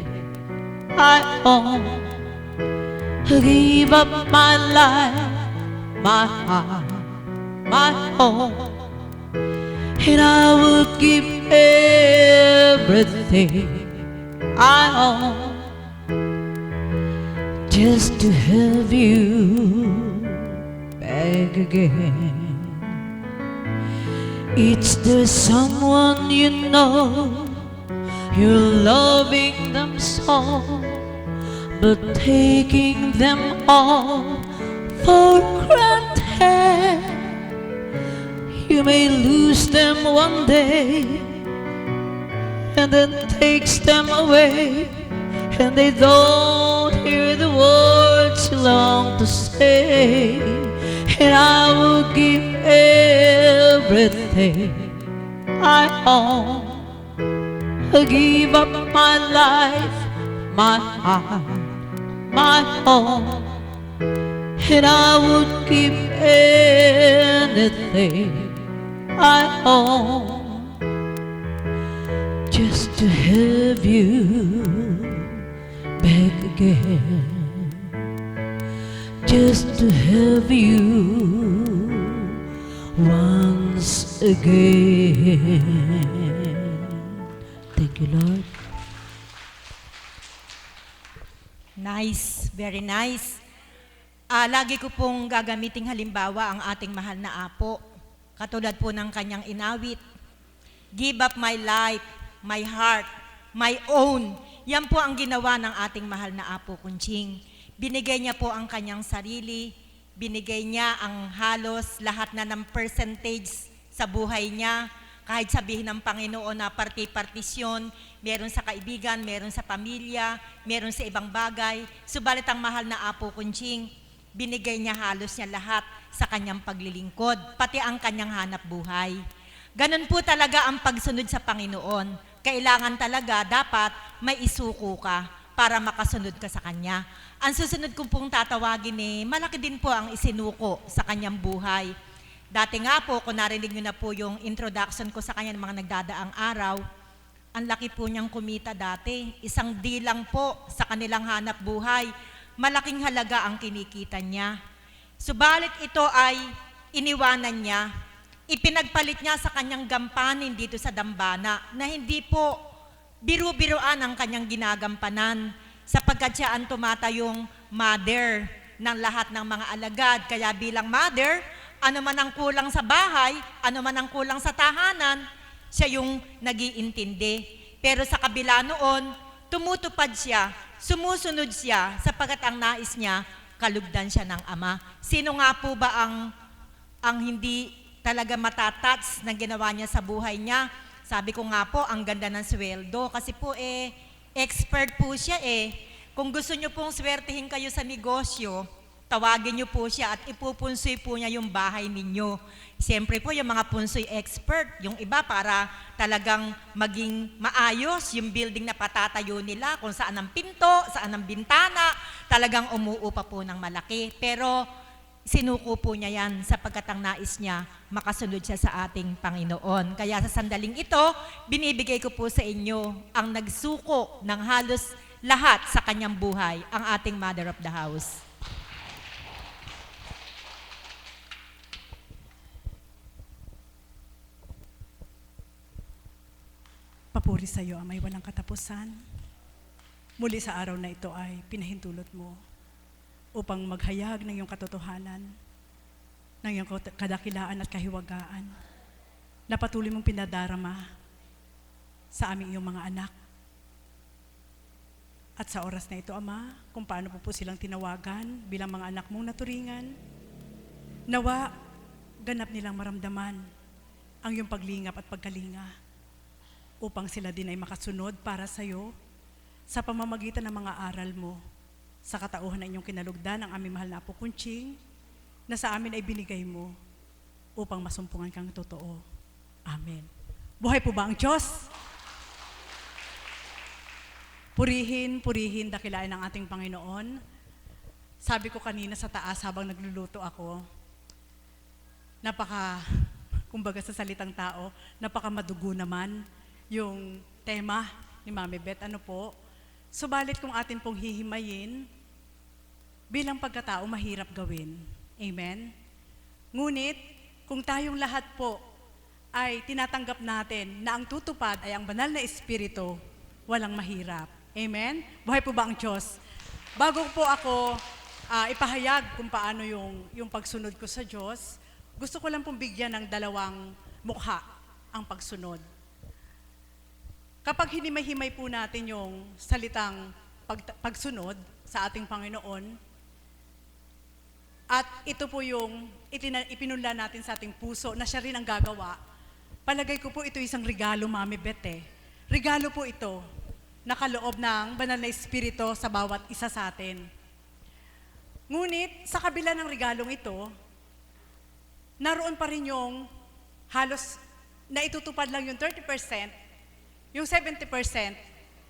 I own, give up my life, my heart, my home, and I would give everything I own just to have you back again. It's there someone you know, you're loving them so, but taking them all for granted. You may lose them one day, and then takes them away, and they don't hear the words you long to say. And I will give everything I own, I'll give up my life, my heart, my home, and I would give anything I own just to have you back again, just to have you once again. Thank you, Lord. Nice, very nice. Lagi ko pong gagamiting halimbawa ang ating mahal na apo. Katulad po ng kanyang inawit. Give up my life, my heart, my own. Yan po ang ginawa ng ating mahal na apo, Kunching. Binigay niya po ang kanyang sarili, binigay niya ang halos lahat na ng percentage sa buhay niya. Kahit sabihin ng Panginoon na partisyon, meron sa kaibigan, meron sa pamilya, meron sa ibang bagay. Subalit ang mahal na apo, Kunching, binigay niya halos niya lahat sa kanyang paglilingkod, pati ang kanyang hanap buhay. Ganon po talaga ang pagsunod sa Panginoon. Kailangan talaga, dapat may isuko ka para makasunod ka sa Kanya. Ang susunod kong pong tatawagin malaki din po ang isinuko sa kanyang buhay. Dati nga po, kung narinig nyo na po yung introduction ko sa kanya ng mga nagdadaang araw, ang laki po niyang kumita dati. Isang dilang po sa kanilang hanap buhay. Malaking halaga ang kinikita niya. Subalit ito ay iniwanan niya. Ipinagpalit niya sa kanyang gampanin dito sa dambana na hindi po biru-biruan ang kanyang ginagampanan sapagkat siya ang tumatayong mother ng lahat ng mga alagad. Kaya bilang mother, ano man ang kulang sa bahay, ano man ang kulang sa tahanan, siya yung nag-iintindi. Pero sa kabila noon, tumutupad siya, sumusunod siya sapagkat ang nais niya, kalugdan siya ng Ama. Sino nga po ba ang hindi talaga matatats na ginawa niya sa buhay niya? Sabi ko nga po, ang ganda ng sweldo. Kasi po expert po siya Kung gusto niyo pong swertihin kayo sa negosyo, tawagin niyo po siya at ipupunsoy po niya yung bahay ninyo. Siyempre po, yung mga punsoy expert, yung iba para talagang maging maayos yung building na patatayo nila, kung saan ang pinto, saan ang bintana, talagang umuupa po ng malaki. Pero sinuko po niya yan sapagkat ang nais niya, makasunod siya sa ating Panginoon. Kaya sa sandaling ito, binibigay ko po sa inyo ang nagsuko ng halos lahat sa kanyang buhay, ang ating Mother of the House. Papuri sa iyo, Amay walang katapusan. Muli sa araw na ito ay pinahintulot mo upang maghayag ng iyong katotohanan, ng iyong kadakilaan at kahiwagaan. na patuloy mong pinadarama sa aming iyong mga anak. At sa oras na ito, Ama, kung paano po silang tinawagan bilang mga anak mong naturingan, nawa ganap nilang maramdaman ang iyong paglingap at pagkalinga upang sila din ay makasunod para sa iyo sa pamamagitan ng mga aral mo sa katauhan ng inyong kinalugdan ng aming mahal na Apo Kunching na sa amin ay binigay mo upang masumpungan kang totoo. Amen. Buhay po ba ang Diyos? Purihin, purihin, dakilain ng ating Panginoon. Sabi ko kanina sa taas habang nagluluto ako, kumbaga sa salitang tao, napaka madugo naman yung tema ni Mami Beth. Ano po? Subalit kung atin pong hihimayin, bilang pagkatao mahirap gawin. Amen? Ngunit, kung tayong lahat po ay tinatanggap natin na ang tutupad ay ang banal na Espiritu, walang mahirap. Amen? Buhay po ba ang Diyos? Bago po ako ipahayag kung paano yung pagsunod ko sa Diyos, gusto ko lang pong bigyan ng dalawang mukha ang pagsunod. Kapag hinimay-himay po natin yung salitang pagsunod sa ating Panginoon, at ito po yung ipinunla natin sa ating puso na siya rin ang gagawa, palagay ko po ito isang regalo, Mami Beth. Regalo po ito nakaloob ng banal na Espiritu sa bawat isa sa atin. Ngunit, sa kabila ng regalong ito, naroon pa rin yung halos na itutupad lang yung 30%, yung 70%,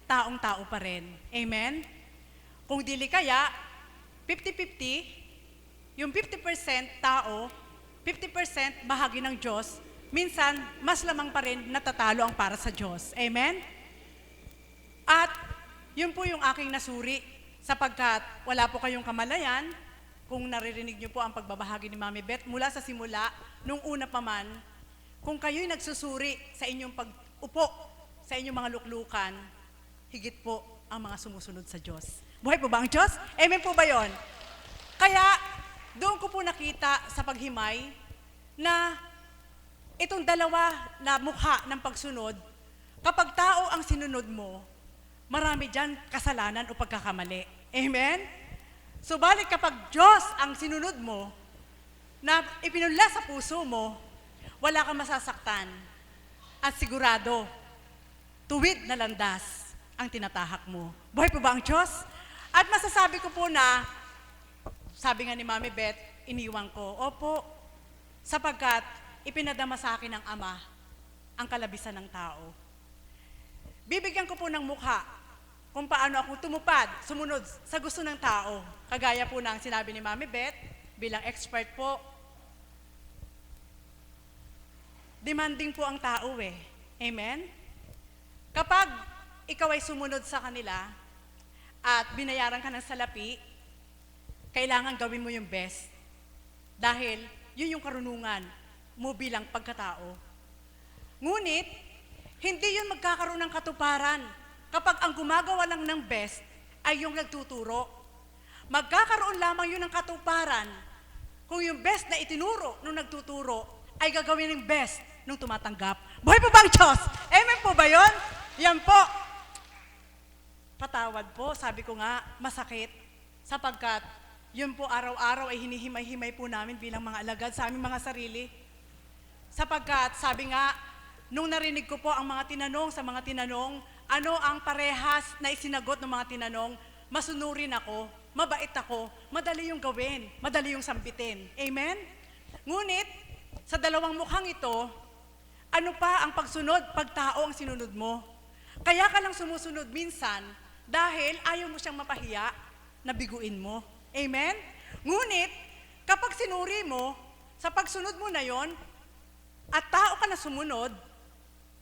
taong-tao pa rin. Amen? Kung dili kaya, 50-50, yung 50% tao, 50% bahagi ng Diyos, minsan, mas lamang pa rin natatalo ang para sa Diyos. Amen? At yun po yung aking nasuri sapagkat wala po kayong kamalayan kung naririnig niyo po ang pagbabahagi ni Mami Beth mula sa simula, nung una pa man, kung kayo'y nagsusuri sa inyong pag-upo, sa inyong mga luklukan, higit po ang mga sumusunod sa Diyos. Buhay po ba ang Diyos? Amen po ba yon? Kaya, doon ko po nakita sa paghimay na itong dalawa na mukha ng pagsunod, kapag tao ang sinunod mo, marami dyan kasalanan o pagkakamali. Amen? Subalit kapag Diyos ang sinunod mo, na ipinunla sa puso mo, wala kang masasaktan. At sigurado, tuwid na landas ang tinatahak mo. Buhay po ba ang Diyos? At masasabi ko po na, sabi nga ni Mami Beth, iniwan ko, opo, sapagkat ipinadama sa akin ng Ama ang kalabisan ng tao. Bibigyan ko po ng mukha kung paano ako tumupad, sumunod sa gusto ng tao. Kagaya po ng sinabi ni Mami Beth, bilang expert po, demanding po ang tao Amen? Kapag ikaw ay sumunod sa kanila at binayaran ka ng salapi, kailangan gawin mo yung best. Dahil yun yung karunungan mo bilang pagkatao. Ngunit, hindi yun magkakaroon ng katuparan kapag ang gumagawa lang ng best ay yung nagtuturo. Magkakaroon lamang yun ng katuparan kung yung best na itinuro nung nagtuturo ay gagawin ng best nung tumatanggap. Buhay po ba ang Diyos? Amen po ba yun? Yan po. Patawad po, sabi ko nga, masakit sapagkat yun po araw-araw ay hinihimay-himay po namin bilang mga alagad sa aming mga sarili. Sapagkat sabi nga, nung narinig ko po ang mga tinanong sa mga tinanong, ano ang parehas na isinagot ng mga tinanong, masunurin ako, mabait ako, madali yung gawin, madali yung sambitin. Amen? Ngunit, sa dalawang mukhang ito, ano pa ang pagsunod pag tao ang sinunod mo? Kaya ka lang sumusunod minsan dahil ayaw mo siyang mapahiya na biguin mo. Amen? Ngunit, kapag sinuri mo, sa pagsunod mo na yon, at tao ka na sumunod,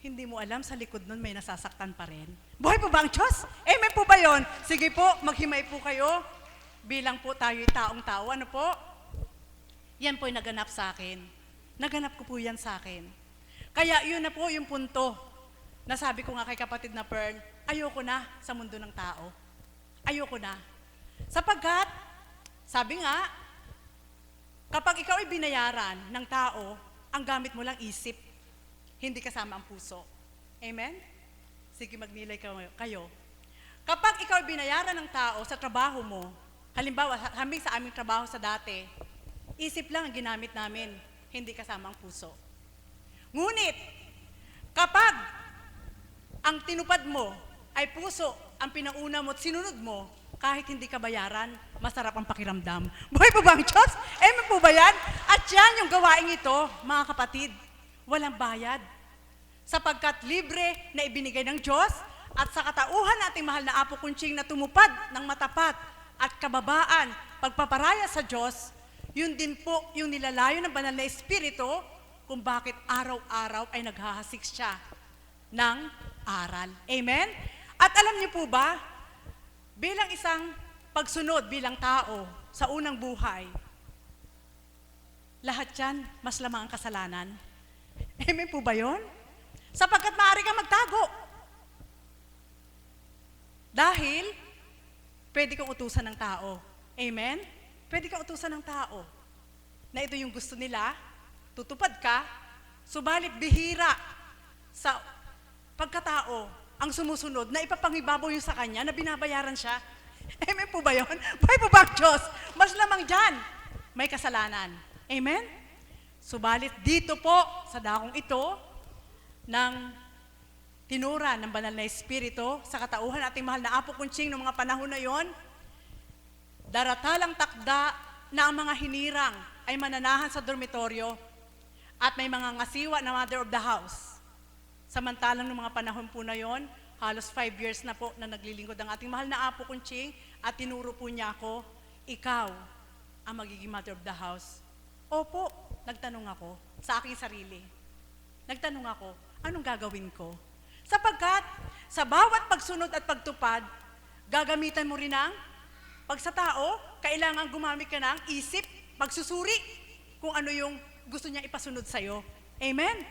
hindi mo alam sa likod nun may nasasaktan pa rin. Buhay po ba ang Diyos? Amen po ba yon? Sige po, maghimay po kayo. Bilang po tayo'y taong-tao. Ano po? Yan po'y naganap sa akin. Naganap ko po yan sa akin. Kaya yun na po yung punto na sabi ko nga kay kapatid na Pearl, ayoko na sa mundo ng tao. Ayoko na. Sapagkat, sabi nga, kapag ikaw ay binayaran ng tao, ang gamit mo lang isip. hindi kasama ang puso. Amen? Sige, magnilay kayo. Kapag ikaw binayaran ng tao sa trabaho mo, halimbawa, hambing sa aming trabaho sa dati, isip lang ang ginamit namin, hindi kasama ang puso. Ngunit, kapag ang tinupad mo ay puso ang pinauna mo at sinunod mo, kahit hindi ka bayaran, masarap ang pakiramdam. Buhay po ba ang Diyos? Amen po ba yan? At yan yung gawain ito, mga kapatid, walang bayad. Sapagkat libre na ibinigay ng Diyos at sa katauhan nating mahal na Apo Kunching na tumupad ng matapat at kababaan, pagpaparaya sa Diyos, yun din po yung nilalayo ng banal na Espiritu kung bakit araw-araw ay naghahasik siya ng aral. Amen? At alam niyo po ba, bilang isang pagsunod bilang tao sa unang buhay, lahat yan, mas lamang ang kasalanan. Amen po ba yun? Sapagkat maaari kang magtago. Dahil, pwede kang utusan ng tao. Amen? Pwede kang utusan ng tao. Na ito yung gusto nila, tutupad ka, subalit bihira sa pagkatao ang sumusunod na ipapangibabaw yung sa kanya na binabayaran siya. Amen po ba yun? Buhay po ba ang Diyos? Mas lamang dyan, may kasalanan. Amen? Subalit dito po, sa dakong ito, ng tinura ng banal na Espiritu, sa katauhan ating mahal na Apo Kunching noong mga panahon na yon, daratalang takda na ang mga hinirang ay mananahan sa dormitoryo at may mga ngasiwa na mother of the house. Samantalang noong mga panahon po na yon, halos 5 years na po na naglilingkod ang ating mahal na Apo Kunching at tinuro po niya ako, ikaw ang magiging mother of the house. Opo, nagtanong ako sa aking sarili. Nagtanong ako, anong gagawin ko? Sapagkat sa bawat pagsunod at pagtupad, gagamitan mo rin ang pag sa tao, kailangan gumamit ka ng isip, pagsusuri kung ano yung gusto niya ipasunod sa'yo. Amen?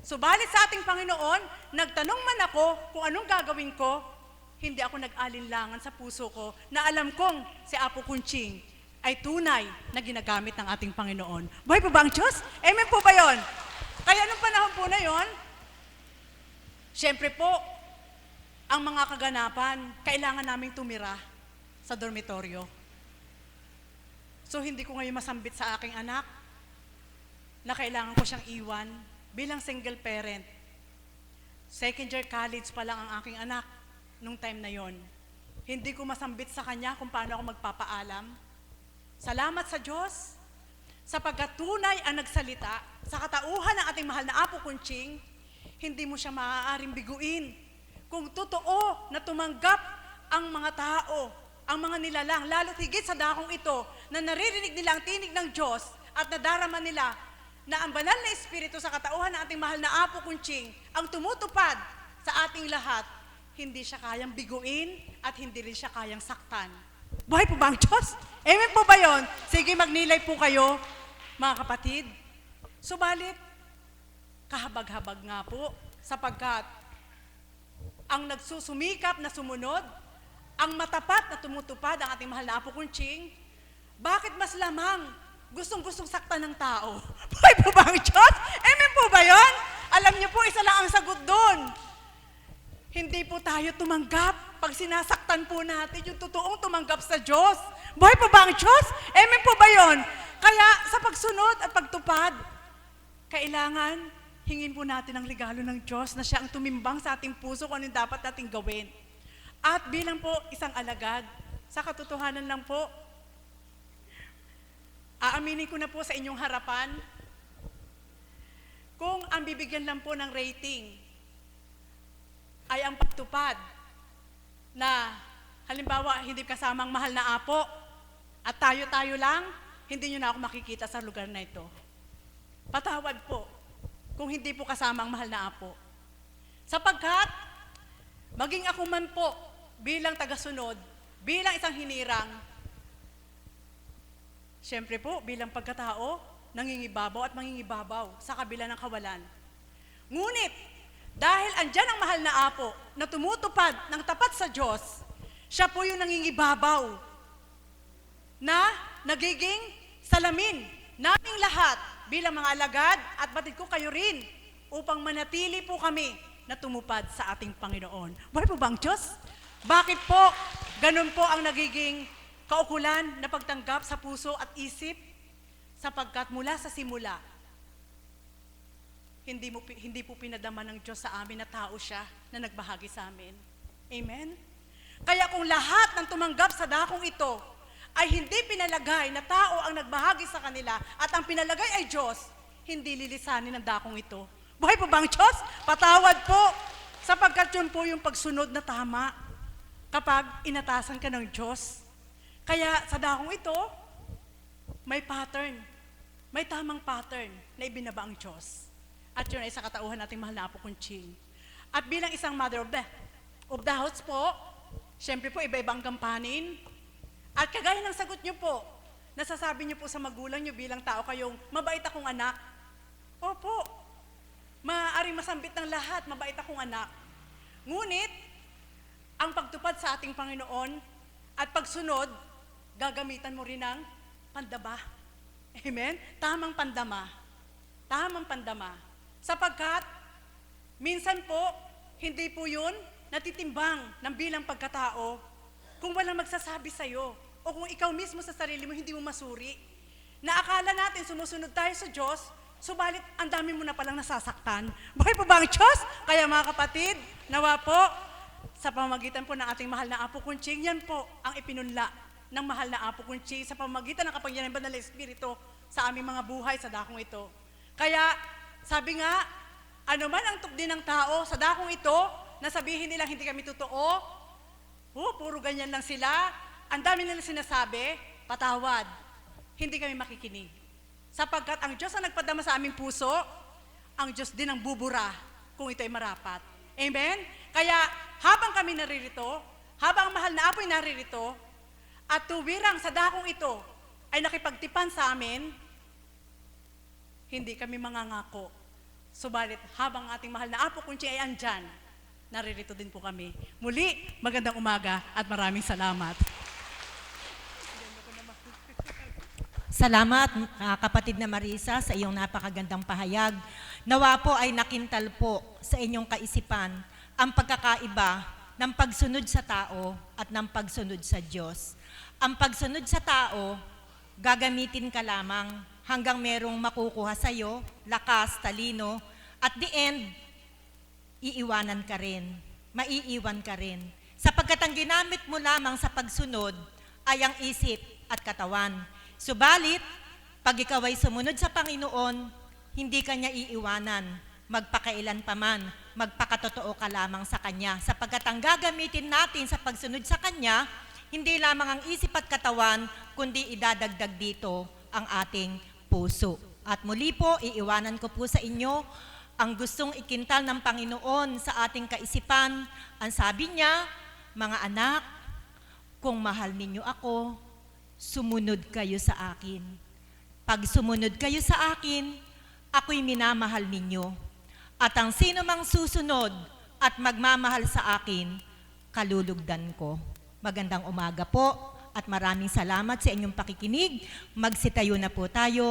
Subalit sa ating Panginoon, nagtanong man ako kung anong gagawin ko, hindi ako nag-alinlangan sa puso ko na alam kong si Apo Kunching ay tunay na ginagamit ng ating Panginoon. Buhay po ba ang Diyos? Amen po ba yun? Kaya nung panahon po na yon, syempre po, ang mga kaganapan, kailangan naming tumira sa dormitoryo. So hindi ko ngayon masambit sa aking anak na kailangan ko siyang iwan bilang single parent. Second year college pa lang ang aking anak nung time na yon. Hindi ko masambit sa kanya kung paano ako magpapaalam. Salamat sa Diyos, sapagkat tunay ang nagsalita sa katauhan ng ating mahal na Apo Kunching, hindi mo siya maaaring biguin. Kung totoo na tumanggap ang mga tao, ang mga nilalang, lalo higit sa dakong ito, na naririnig nila ang tinig ng Diyos at nadarama nila na ang banal na Espiritu sa katauhan ng ating mahal na Apo Kunching ang tumutupad sa ating lahat, hindi siya kayang biguin at hindi rin siya kayang saktan. Buhay po ba ang Diyos? Amen po ba yun? Sige, magnilay po kayo, mga kapatid. Subalit, kahabag-habag nga po, sapagkat ang nagsusumikap na sumunod, ang matapat na tumutupad ang ating mahal na Apo Kunching, bakit mas lamang gustong-gustong saktan ng tao? Buhay po ba ang Diyos? Amen po ba yun? Alam niyo po, isa lang ang sagot doon. Hindi po tayo tumanggap pag sinasaktan po natin yung totoong tumanggap sa Diyos. Buhay po ba ang Diyos? Amen po ba yun? Kaya sa pagsunod at pagtupad, kailangan hingin po natin ang regalo ng Diyos na siya ang tumimbang sa ating puso kung ano yung dapat nating gawin. At bilang po isang alagad, sa katotohanan lang po, aaminin ko na po sa inyong harapan, kung ang bibigyan lang po ng rating ay ang pagtupad na halimbawa hindi kasamang mahal na Apo at tayo-tayo lang, hindi nyo na ako makikita sa lugar na ito. Patawad po kung hindi po kasama ang mahal na Apo. Sapagkat, maging ako man po bilang tagasunod, bilang isang hinirang, syempre po bilang pagkatao, nangingibabaw at mangingibabaw sa kabila ng kawalan. Ngunit, dahil andyan ang mahal na Apo na tumutupad ng tapat sa Diyos, siya po yung nangingibabaw na nagiging salamin naming lahat bilang mga alagad at batid ko kayo rin upang manatili po kami na tumupad sa ating Panginoon. Buhay po ba ang Diyos? Bakit po ganun po ang nagiging kaukulan na pagtanggap sa puso at isip? Sapagkat mula sa simula, hindi po pinadama ng Diyos sa amin na tao siya na nagbahagi sa amin. Amen? Kaya kung lahat ng tumanggap sa dakong ito ay hindi pinalagay na tao ang nagbahagi sa kanila at ang pinalagay ay Diyos, hindi lilisanin ng dakong ito. Buhay po ba ang Diyos? Patawad po, sapagkat yun po yung pagsunod na tama kapag inatasan ka ng Diyos. Kaya sa dakong ito, may pattern, may tamang pattern na ibinaba ang Diyos. At yun ay sa katauhan nating mahal na Apo Kunching. At bilang isang mother of the house po, syempre po iba-iba ang gampanin. At kagaya ng sagot niyo po, nasasabi niyo po sa magulang niyo bilang tao kayong mabait akong anak. Opo, maaaring masambit ng lahat, mabait akong anak. Ngunit, ang pagtupad sa ating Panginoon at pagsunod, gagamitan mo rin ng pandaba. Amen? Tamang pandama. Tamang pandama. Sapagkat, minsan po, hindi po yun natitimbang ng bilang pagkatao kung walang magsasabi sa'yo o kung ikaw mismo sa sarili mo hindi mo masuri. Na akala natin sumusunod tayo sa Diyos, subalit ang dami mo na palang nasasaktan. Buhay po ba ang Diyos? Kaya mga kapatid, nawa po, sa pamamagitan po ng ating mahal na Apo Kunching, yan po ang ipinunla ng mahal na Apo Kunching sa pamamagitan ng kapangyarihan ng Banal na Espiritu sa aming mga buhay sa dakong ito. Kaya, sabi nga, ano man ang tukdi ng tao sa dakong ito, na sabihin nilang hindi kami totoo, puro ganyan lang sila, ang dami nilang sinasabi, patawad, hindi kami makikinig. Sapagkat ang Diyos ang nagpadama sa aming puso, ang Diyos din ang bubura kung ito ay marapat. Amen? Kaya habang kami naririto, habang ang mahal na Apo'y naririto, at tuwirang sa dakong ito ay nakipagtipan sa amin, hindi kami mangangako. Subalit habang ating mahal na Apo Kunching ay andyan, naririto din po kami. Muli, magandang umaga at maraming salamat. Salamat, kapatid na Marisa, sa iyong napakagandang pahayag. Nawa po ay nakintal po sa inyong kaisipan ang pagkakaiba ng pagsunod sa tao at ng pagsunod sa Diyos. Ang pagsunod sa tao, gagamitin ka lamang hanggang merong makukuha sa iyo, lakas, talino, at the end, iiwanan ka rin, maiiwan ka rin. Sapagkat ang ginamit mo lamang sa pagsunod ay ang isip at katawan. Subalit, pag ikaw ay sumunod sa Panginoon, hindi ka niya iiwanan, magpakailan pa man, magpakatotoo ka lamang sa Kanya. Sapagkat ang gagamitin natin sa pagsunod sa Kanya, hindi lamang ang isip at katawan, kundi idadagdag dito ang ating puso. At muli po, iiwanan ko po sa inyo ang gustong ikintal ng Panginoon sa ating kaisipan. Ang sabi niya, mga anak, kung mahal ninyo ako, sumunod kayo sa akin. Pag sumunod kayo sa akin, ako'y minamahal ninyo. At ang sino mang susunod at magmamahal sa akin, kalulugdan ko. Magandang umaga po at maraming salamat sa inyong pakikinig. Magsitayo na po tayo.